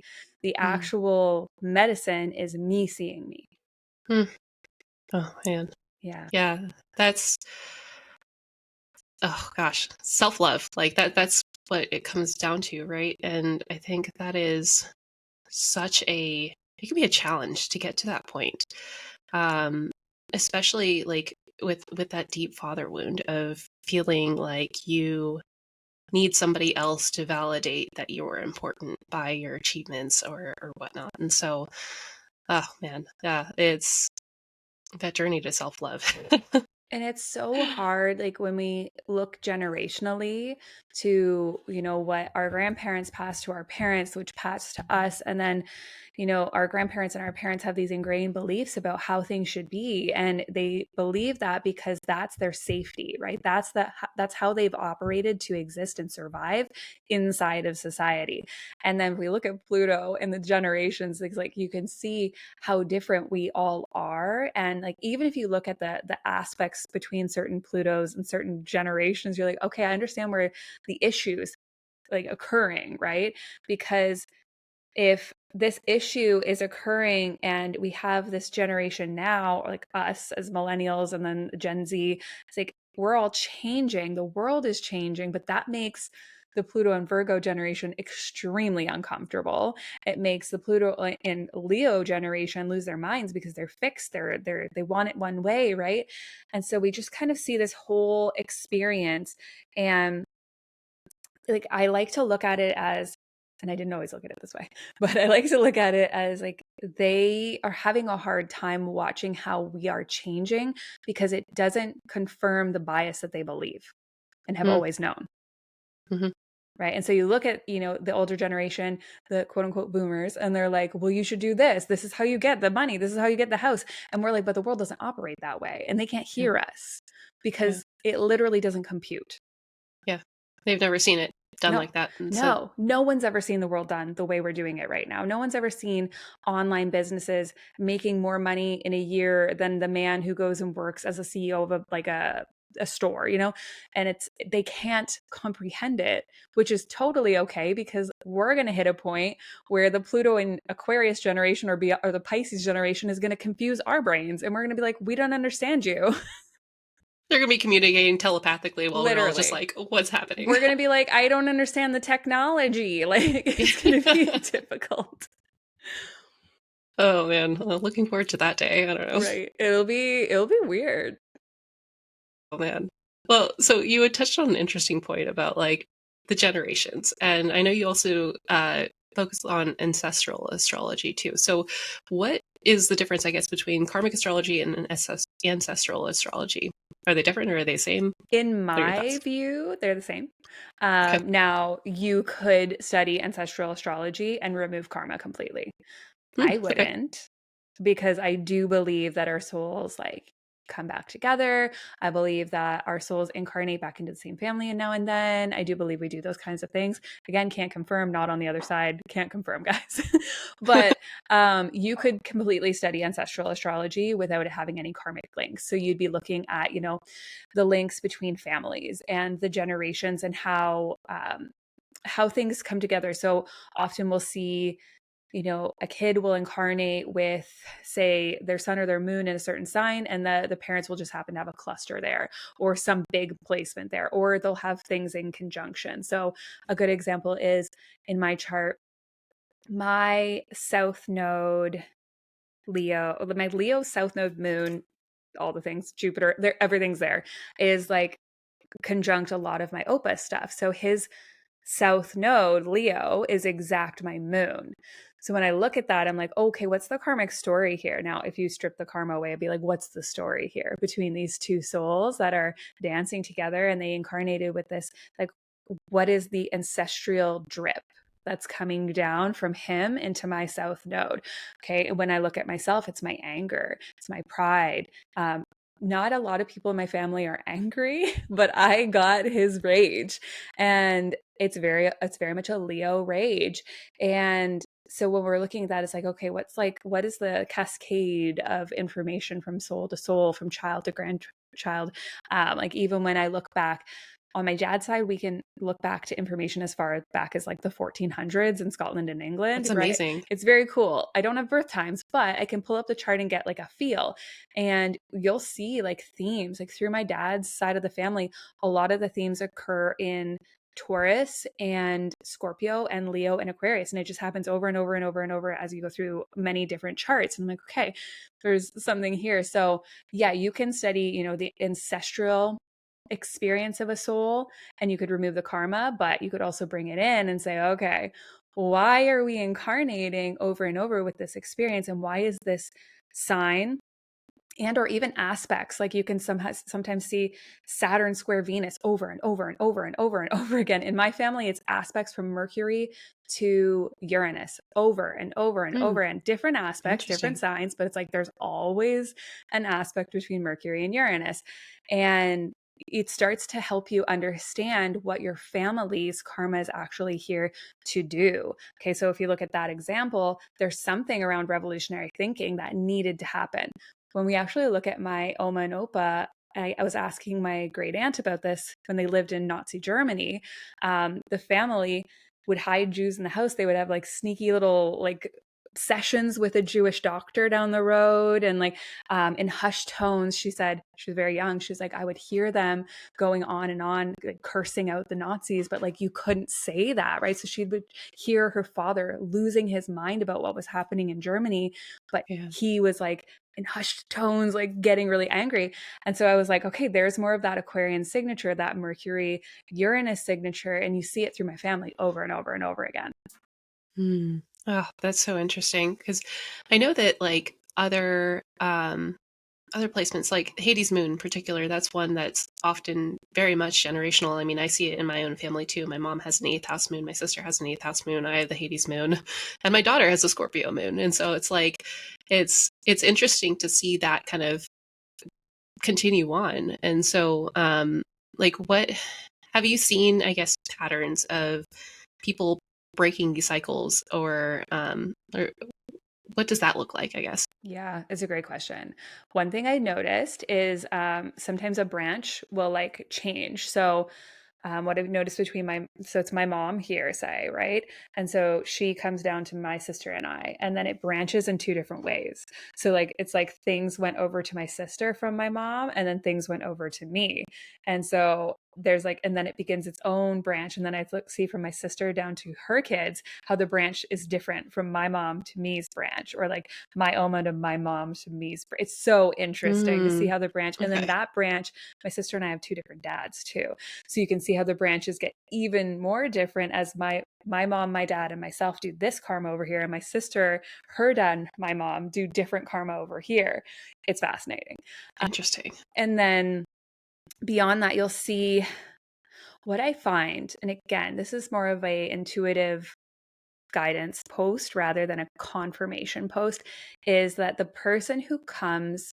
The Mm. actual medicine is me seeing me. Mm. Oh man. Yeah. Yeah. That's, oh gosh, self-love. Like that's what it comes down to, right? And I think that is such a, it can be a challenge to get to that point. Um, Especially like with that deep father wound of feeling like you need somebody else to validate that you're important by your achievements or whatnot. And so, oh man, yeah, it's that journey to self-love. And it's so hard, like when we look generationally to, what our grandparents passed to our parents, which passed to us. And then, our grandparents and our parents have these ingrained beliefs about how things should be. And they believe that because that's their safety, right? That's how they've operated to exist and survive inside of society. And then we look at Pluto and the generations, it's like you can see how different we all are. And like, even if you look at the aspects between certain Plutos and certain generations, you're like, okay, I understand where the issues like occurring, right? Because if this issue is occurring and we have this generation now, like us as millennials and then Gen Z, it's like we're all changing. The world is changing, but that makes the Pluto and Virgo generation extremely uncomfortable. It makes the Pluto and Leo generation lose their minds because they're fixed. They want it one way, right? And so we just kind of see this whole experience. And like, I like to look at it as, and I didn't always look at it this way, but I like to look at it as like they are having a hard time watching how we are changing because it doesn't confirm the bias that they believe and have Mm. always known. Mhm. Right. And so you look at, the older generation, the quote unquote boomers, and they're like, well, you should do this. This is how you get the money. This is how you get the house. And we're like, but the world doesn't operate that way. And they can't Yeah, hear us yeah, because it literally doesn't compute. yeah. They've never seen it done No, like that, and so no one's ever seen the world done the way we're doing it right now. No one's ever seen online businesses making more money in a year than the man who goes and works as a CEO of a store, and they can't comprehend it, which is totally okay because we're going to hit a point where the Pluto and Aquarius generation or the Pisces generation is going to confuse our brains, and we're going to be like, we don't understand you. they're gonna be communicating telepathically while we're all just Literally. like, "What's happening?" We're going to be like, I don't understand the technology. Like, it's going to be difficult. Oh man, looking forward to that day. I don't know. Right. It'll be weird. Oh man. Well, so you had touched on an interesting point about like the generations, and I know you also focus on ancestral astrology too. So, what is the difference, I guess, between karmic astrology and ancestral astrology? Are they different or are they the same? In What are your thoughts? my view, they're the same. Okay. Now, you could study ancestral astrology and remove karma completely. Hmm, I okay. wouldn't, because I do believe that our souls like come back together. I believe that our souls incarnate back into the same family and now and then. I do believe we do those kinds of things. Again, can't confirm, not on the other side, can't confirm, guys. But you could completely study ancestral astrology without it having any karmic links. So you'd be looking at, the links between families and the generations and how things come together. So often we'll see, a kid will incarnate with, say, their sun or their moon in a certain sign, and the parents will just happen to have a cluster there or some big placement there, or they'll have things in conjunction. So a good example is in my chart, my south node my Leo south node moon, all the things, Jupiter, there, everything's there, is like conjunct a lot of my Opus stuff. So his south node, Leo, is exact my moon. So when I look at that, I'm like, okay, what's the karmic story here? Now, if you strip the karma away, I'd be like, what's the story here between these two souls that are dancing together and they incarnated with this? Like, what is the ancestral drip that's coming down from him into my south node? Okay. When I look at myself, it's my anger, it's my pride. Not a lot of people in my family are angry, but I got his rage, and it's very much a Leo rage. And so when we're looking at that, it's like, okay, what is the cascade of information from soul to soul, from child to grandchild? Like even when I look back on my dad's side, we can look back to information as far back as like the 1400s in Scotland and England, That's right? amazing. It's very cool. I don't have birth times, but I can pull up the chart and get like a feel. And you'll see like themes, like through my dad's side of the family, a lot of the themes occur in Taurus and Scorpio and Leo and Aquarius. And it just happens over and over and over and over as you go through many different charts. And I'm like, okay, there's something here. So yeah, you can study, the ancestral experience of a soul, and you could remove the karma, but you could also bring it in and say, okay, why are we incarnating over and over with this experience? And why is this sign and or even aspects, like you can sometimes see Saturn square Venus over and over and over and over and over again. In my family, it's aspects from Mercury to Uranus over and over and Hmm, over, and different aspects, different interesting. signs, but it's like there's always an aspect between Mercury and Uranus. And it starts to help you understand what your family's karma is actually here to do. Okay, so if you look at that example, there's something around revolutionary thinking that needed to happen. When we actually look at my Oma and Opa, I was asking my great aunt about this when they lived in Nazi Germany. The family would hide Jews in the house. They would have like sneaky little like sessions with a Jewish doctor down the road, and like in hushed tones. She said she was very young. She's like, I would hear them going on and on, like, cursing out the Nazis, but like you couldn't say that, right? So she would hear her father losing his mind about what was happening in Germany, but Yeah. he was like in hushed tones, like getting really angry. And so I was like, okay, there's more of that Aquarian signature, that Mercury Uranus signature. And you see it through my family over and over and over again. Hmm. Oh, that's so interesting because I know that like other placements like Hades Moon in particular, that's one that's often very much generational. I mean, I see it in my own family too. My mom has an eighth house moon, my sister has an eighth house moon, I have the Hades moon, and my daughter has a Scorpio moon. And so it's like it's interesting to see that kind of continue on. And so like what have you seen, I guess, patterns of people breaking these cycles or what does that look like, I guess? Yeah, it's a great question. One thing I noticed is sometimes a branch will like change. So what I've noticed between so it's my mom here, say, right? And so she comes down to my sister and I, and then it branches in two different ways. So like it's like things went over to my sister from my mom, and then things went over to me. And so there's like, and then it begins its own branch. And then I see from my sister down to her kids how the branch is different from my mom to me's branch, or like my Oma to my mom to me's. It's so interesting to see Mm, how the branch, and then okay. that branch, my sister and I have two different dads too. So you can see how the branches get even more different as my mom, my dad, and myself do this karma over here, and my sister, her dad, and my mom do different karma over here. It's fascinating. Interesting. And then beyond that, you'll see what I find. And again, this is more of a intuitive guidance post rather than a confirmation post, is that the person who comes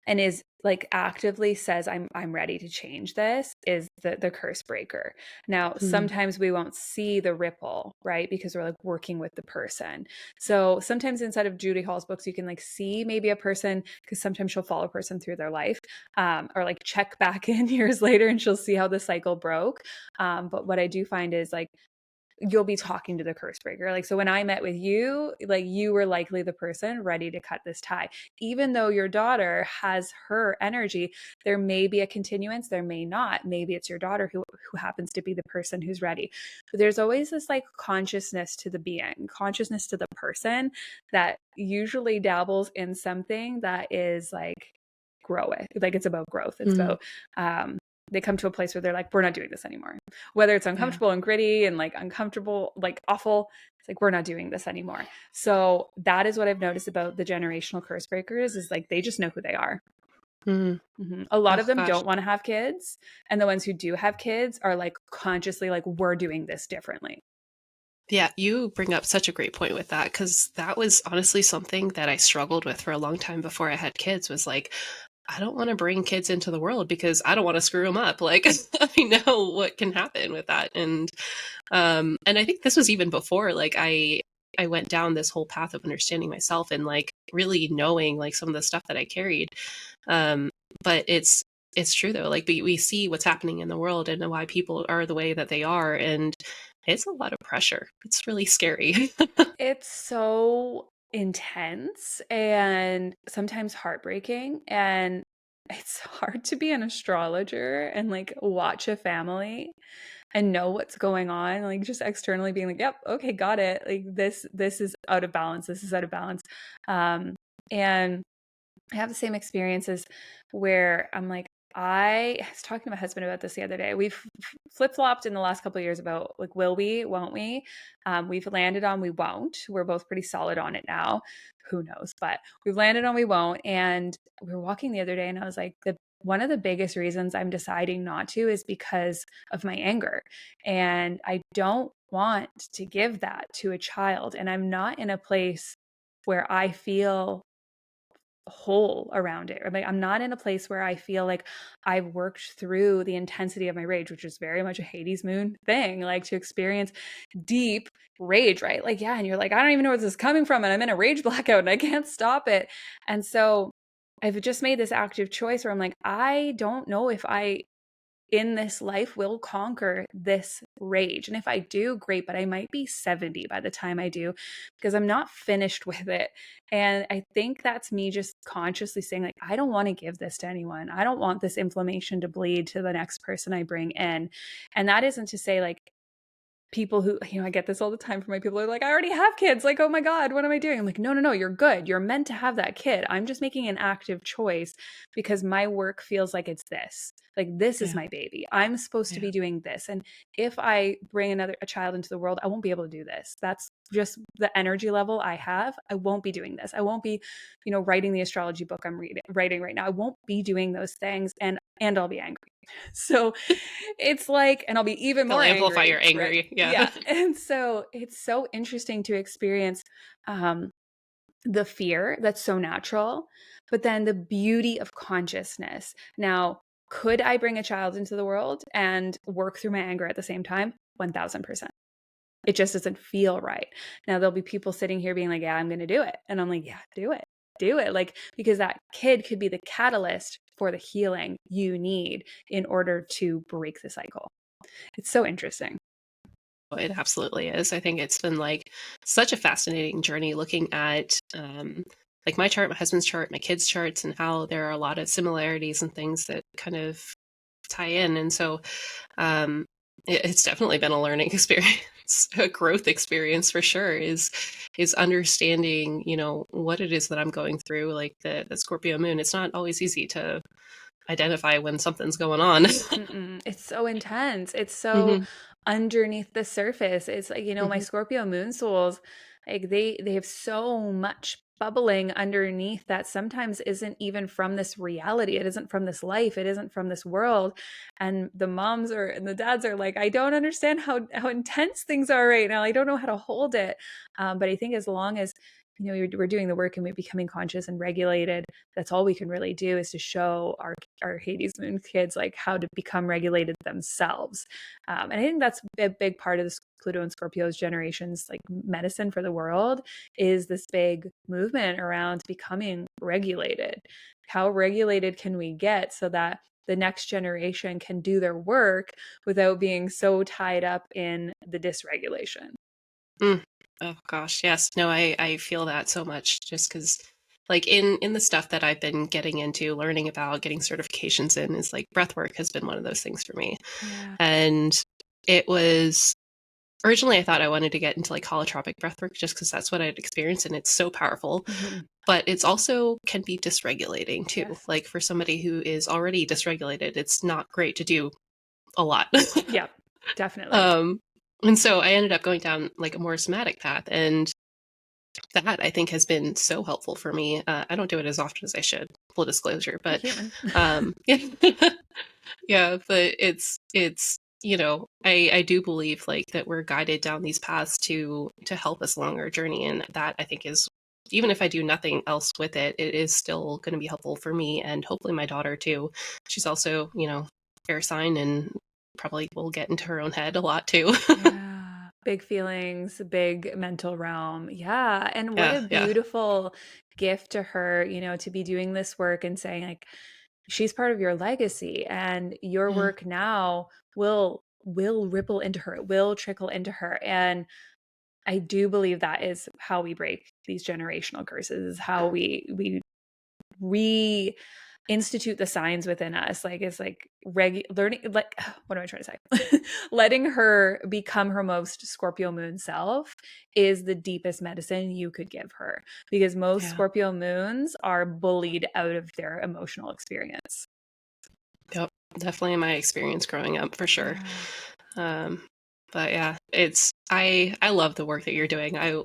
and is like actively says I'm ready to change this is the curse breaker. Now Mm, sometimes we won't see the ripple, right, because we're like working with the person. So sometimes inside of Judy Hall's books you can like see maybe a person, because sometimes she'll follow a person through their life, or like check back in years later and she'll see how the cycle broke. But what I do find is like you'll be talking to the curse breaker. Like, so when I met with you, like you were likely the person ready to cut this tie. Even though your daughter has her energy, there may be a continuance, there may not. Maybe it's your daughter who happens to be the person who's ready. But there's always this like consciousness to the being, consciousness to the person that usually dabbles in something that is like grow it. Like it's about growth. It's mm, about they come to a place where they're like, we're not doing this anymore. Whether it's Yeah. uncomfortable and gritty and like uncomfortable, like awful, it's like, we're not doing this anymore. So that is what I've noticed about the generational curse breakers is like, they just know who they are. Mm. A lot Oh of them gosh. don't want to have kids. And the ones who do have kids are like consciously like, we're doing this differently. Yeah, you bring up such a great point with that because that was honestly something that I struggled with for a long time before I had kids was like, I don't want to bring kids into the world because I don't want to screw them up. Like I know what can happen with that. And I think this was even before like I went down this whole path of understanding myself and like really knowing like some of the stuff that I carried. Um, but it's true though. Like we see what's happening in the world and why people are the way that they are, and it's a lot of pressure. It's really scary. It's so intense and sometimes heartbreaking. And it's hard to be an astrologer and like watch a family and know what's going on, like just externally being like, yep, okay, got it. Like this is out of balance. This is out of balance. And I have the same experiences where I'm like, I was talking to my husband about this the other day. We've flip flopped in the last couple of years about like, will we, won't we? We've landed on we won't. We're both pretty solid on it now. Who knows? But we've landed on we won't. And we were walking the other day, and I was like, the one of the biggest reasons I'm deciding not to is because of my anger, and I don't want to give that to a child. And I'm not in a place where I feel whole around it. Like I'm not in a place where I feel like I've worked through the intensity of my rage, which is very much a Hades moon thing, like to experience deep rage, right? Like, yeah, and you're like, I don't even know where this is coming from, and I'm in a rage blackout and I can't stop it. And so I've just made this active choice where I'm like, I don't know if I in this life will conquer this rage. And if I do, great, but I might be 70 by the time I do because I'm not finished with it. And I think that's me just consciously saying, like, I don't want to give this to anyone. I don't want this inflammation to bleed to the next person I bring in. And that isn't to say, like, people who, I get this all the time from my people who are like, I already have kids. Like, oh my God, what am I doing? I'm like, no, no, no, you're good. You're meant to have that kid. I'm just making an active choice because my work feels like it's this. Like, this is Yeah. my baby. I'm supposed to Yeah. be doing this. And if I bring a child into the world, I won't be able to do this. That's just the energy level I have. I won't be doing this. I won't be, writing the astrology book I'm writing right now. I won't be doing those things, and I'll be angry. So it's like, and I'll be even They'll more amplify your angry, right? anger. Yeah. Yeah. And so it's so interesting to experience um, the fear that's so natural, but then the beauty of consciousness. Now, could I bring a child into the world and work through my anger at the same time? 1000%. It just doesn't feel right. Now, there'll be people sitting here being like, yeah, I'm going to do it. And I'm like, yeah, do it. Do it. Like, because that kid could be the catalyst for the healing you need in order to break the cycle. It's so interesting. It absolutely is. I think it's been like such a fascinating journey looking at like my chart, my husband's chart, my kids' charts, and how there are a lot of similarities and things that kind of tie in. And so um, it's definitely been a learning experience, a growth experience for sure. Is understanding, what it is that I'm going through, like the Scorpio moon. It's not always easy to identify when something's going on. Mm-mm. It's so intense. It's so Hmm. underneath the surface. It's like, my Hmm. Scorpio moon souls, like they have so much bubbling underneath that sometimes isn't even from this reality. It isn't from this life. It isn't from this world. And the moms are and the dads are like, I don't understand how intense things are right now. I don't know how to hold it. But I think as long as we're doing the work and we're becoming conscious and regulated, that's all we can really do is to show our Hades moon kids like how to become regulated themselves. And I think that's a big part of this Pluto and Scorpio's generations like medicine for the world is this big movement around becoming regulated. How regulated can we get so that the next generation can do their work without being so tied up in the dysregulation? Mm. Oh gosh, yes. No, I feel that so much just because like in the stuff that I've been getting into, learning about, getting certifications in is like breath work has been one of those things for me. Yeah. And it was originally I thought I wanted to get into like holotropic breathwork just because that's what I'd experienced and it's so powerful. Mhm. But it's also can be dysregulating too. Yes. Like for somebody who is already dysregulated, it's not great to do a lot. Yep. Definitely. um, and so I ended up going down like a more somatic path, and that I think has been so helpful for me. I don't do it as often as I should, full disclosure, You're but human. yeah, yeah, but it's I do believe like that we're guided down these paths to help us along our journey, and that I think is, even if I do nothing else with it, it is still going to be helpful for me and hopefully my daughter too. She's also air sign and probably will get into her own head a lot too. Yeah. Big feelings, big mental realm. Yeah. And what Yeah, a yeah. beautiful gift to her, to be doing this work and saying, like, she's part of your legacy and your Mhm. work now will ripple into her. It will trickle into her. And I do believe that is how we break these generational curses, is how we reinstitute the signs within us. Like it's like learning, like what am I trying to say? Letting her become her most Scorpio moon self is the deepest medicine you could give her, because most Yeah. Scorpio moons are bullied out of their emotional experience. Yep. Definitely in my experience growing up, for sure. Yeah. Um, but yeah, I love the work that you're doing. I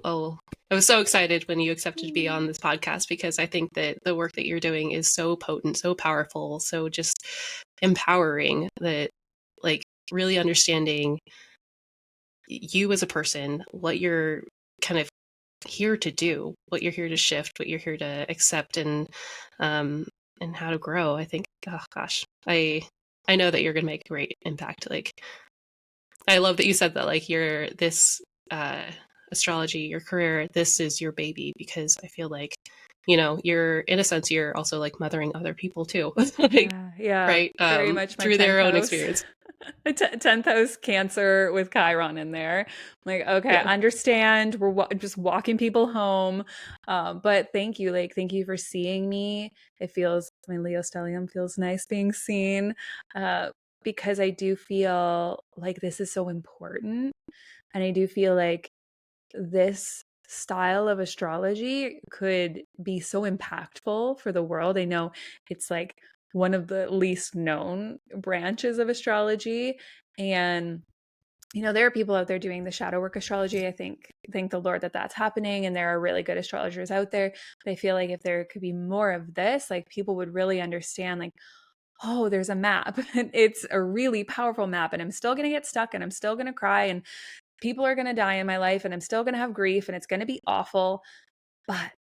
was so excited when you accepted to be Mm. on this podcast because I think that the work that you're doing is so potent, so powerful, so just empowering, that like really understanding you as a person, what you're kind of here to do, what you're here to shift, what you're here to accept, um and how to grow. I think, oh gosh, I know that you're going to make a great impact. Like I love that you said that, like your this uh astrology, your career, this is your baby, because I feel like you're, in a sense, you're also like mothering other people too. Like, Yeah, yeah, right, very much my through 10th their own house. experience. 10th house Cancer with Chiron in there. I'm like, okay, Yeah. I understand. We're just walking people home. But thank you. Like, thank you for seeing me. It feels, my Leo stellium feels nice being seen, uh, because I do feel like this is so important. And I do feel like this style of astrology could be so impactful for the world. I know it's like one of the least known branches of astrology. And there are people out there doing the shadow work astrology. I think thank the Lord that that's happening, and there are really good astrologers out there. But I feel like if there could be more of this, like people would really understand, like, oh, there's a map, and it's a really powerful map, and I'm still going to get stuck, and I'm still going to cry, and people are going to die in my life, and I'm still going to have grief, and it's going to be awful. But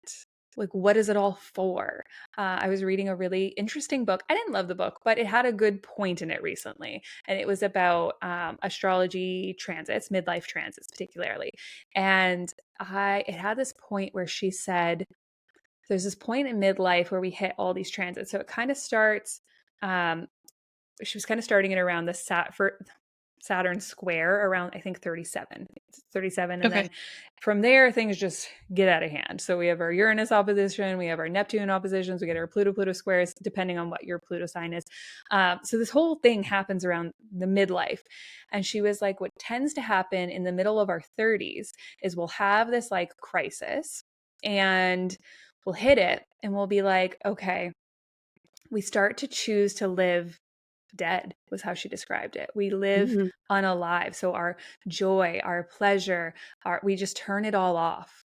like, what is it all for? I was reading a really interesting book. I didn't love the book, but it had a good point in it recently. And it was about astrology transits, midlife transits, particularly. And it had this point where she said, there's this point in midlife where we hit all these transits. So it kind of starts, um, she was kind of starting it around the Saturn square around, I think, 37. 37. And Okay. then from there, things just get out of hand. So we have our Uranus opposition, we have our Neptune oppositions, we get our Pluto squares, depending on what your Pluto sign is. So this whole thing happens around the midlife. And she was like, what tends to happen in the middle of our 30s is we'll have this like crisis, and we'll hit it, and we'll be like, okay, we start to choose to live dead, was how she described it. We live Mm-hmm. unalive. So our joy, our pleasure, we just turn it all off.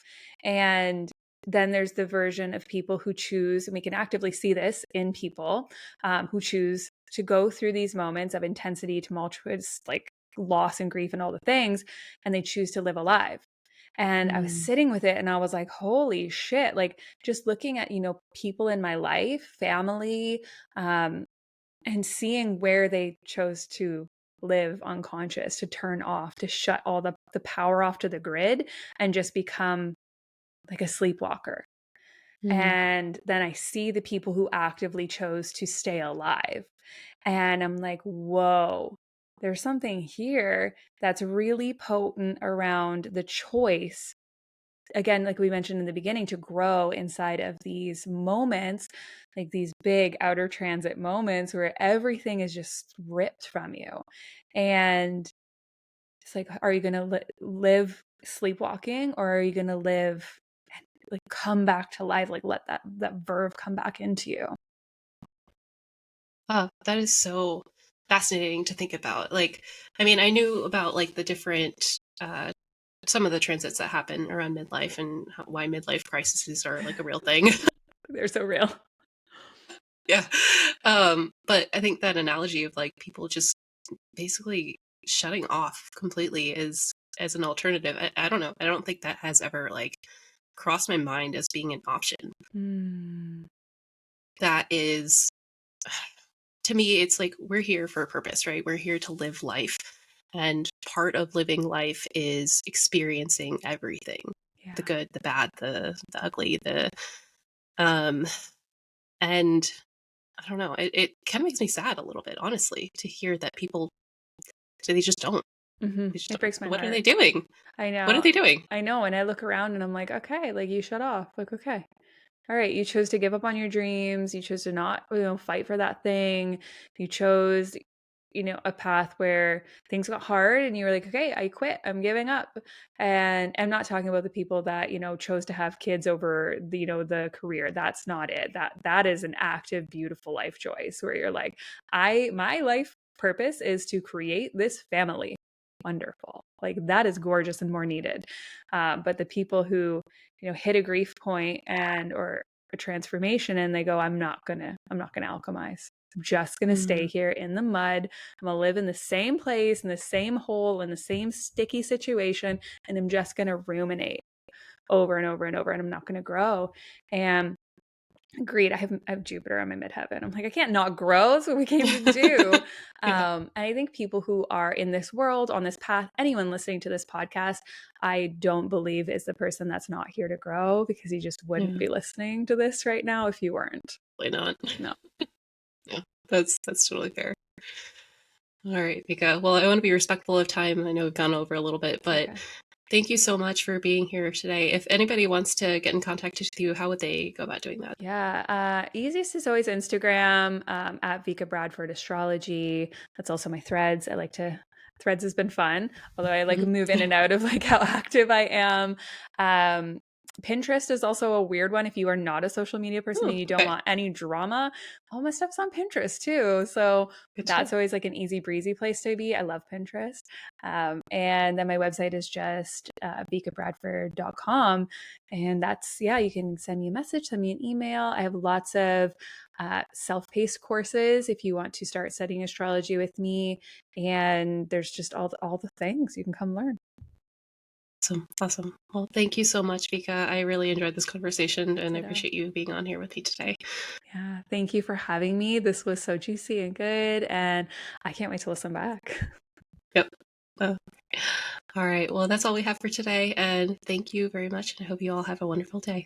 And then there's the version of people who choose, and we can actively see this in people who choose to go through these moments of intensity, tumultuous, like loss and grief and all the things, and they choose to live alive. And I was Mm-hmm. sitting with it and I was like, holy shit, like just looking at, people in my life, family, um, and seeing where they chose to live unconscious, to turn off, to shut all the power off to the grid and just become like a sleepwalker. And then I see the people who actively chose to stay alive. And I'm like, whoa, there's something here that's really potent around the choice, again, like we mentioned in the beginning, to grow inside of these moments, like these big outer transit moments where everything is just ripped from you. And It's like, are you going to live sleepwalking, or are you going to live and like come back to life, like let that verve come back into you? That is so fascinating to think about. Like, I mean, I knew about like the different some of the transits that happen around midlife and why midlife crises are like a real thing. They're so real. Yeah. But I think that analogy of like people just basically shutting off completely is as an alternative. I don't know. I don't think that has ever like crossed my mind as being an option. Mm, That is, to me, it's like we're here for a purpose, right? We're here to live life. And part of living life is experiencing everything, the yeah. good, the bad, the ugly, the um and I don't know, it kind of makes me sad a little bit, honestly, to hear that people they just don't. They just It don't. breaks my What are they heart. doing? I What are know. they doing? I know. And I look around and I'm like, okay, like you shut off. Like, okay. All right, you chose to give up on your dreams. You chose to not, fight for that thing. You chose, a path where things got hard and you were like, okay, I quit. I'm giving up. And I'm not talking about the people that, chose to have kids over the, the career. That's not it. That is an active, beautiful life choice where you're like, my life purpose is to create this family. Wonderful. Like that is gorgeous and more needed. But the people who hit a grief point and or a transformation and they go, I'm not gonna alchemize. I'm just gonna stay Mm, here in the mud. I'm gonna live in the same place, in the same hole, in the same sticky situation, and I'm just gonna ruminate over and over and over, and I'm not gonna grow. And agreed. I have Jupiter on my midheaven. I'm like, I can't not grow. That's what we came to do. yeah. And I think people who are in this world, on this path, anyone listening to this podcast, I don't believe is the person that's not here to grow, because you just wouldn't Yeah. be listening to this right now if you weren't. Probably not. No. Yeah. That's totally fair. All right, Vika. Well, I want to be respectful of time. I know we've gone over a little bit, It's but okay. thank you so much for being here today. If anybody wants to get in contact with you, how would they go about doing that? Yeah, easiest is always Instagram, at Vika Bradford Astrology. That's also my threads. Threads has been fun, although I like Mhm. move in and out of like how active I am. Um, Pinterest is also a weird one if you are not a social media person Oh, and you don't okay. want any drama. All my stuff's on Pinterest too. So Good to know. that's always like an easy breezy place to be. I love Pinterest. And then my website is just vikabradford.com. And that's, yeah, you can send me a message, send me an email. I have lots of self-paced courses if you want to start studying astrology with me. And there's just all the things you can come learn. Awesome. Awesome. Well, thank you so much, Vika. I really enjoyed this conversation and I Ditto. appreciate you being on here with me today. Yeah, thank you for having me. This was so juicy and good, and I can't wait to listen back. Yep. Uh, all right. Well, that's all we have for today. And thank you very much. And I hope you all have a wonderful day.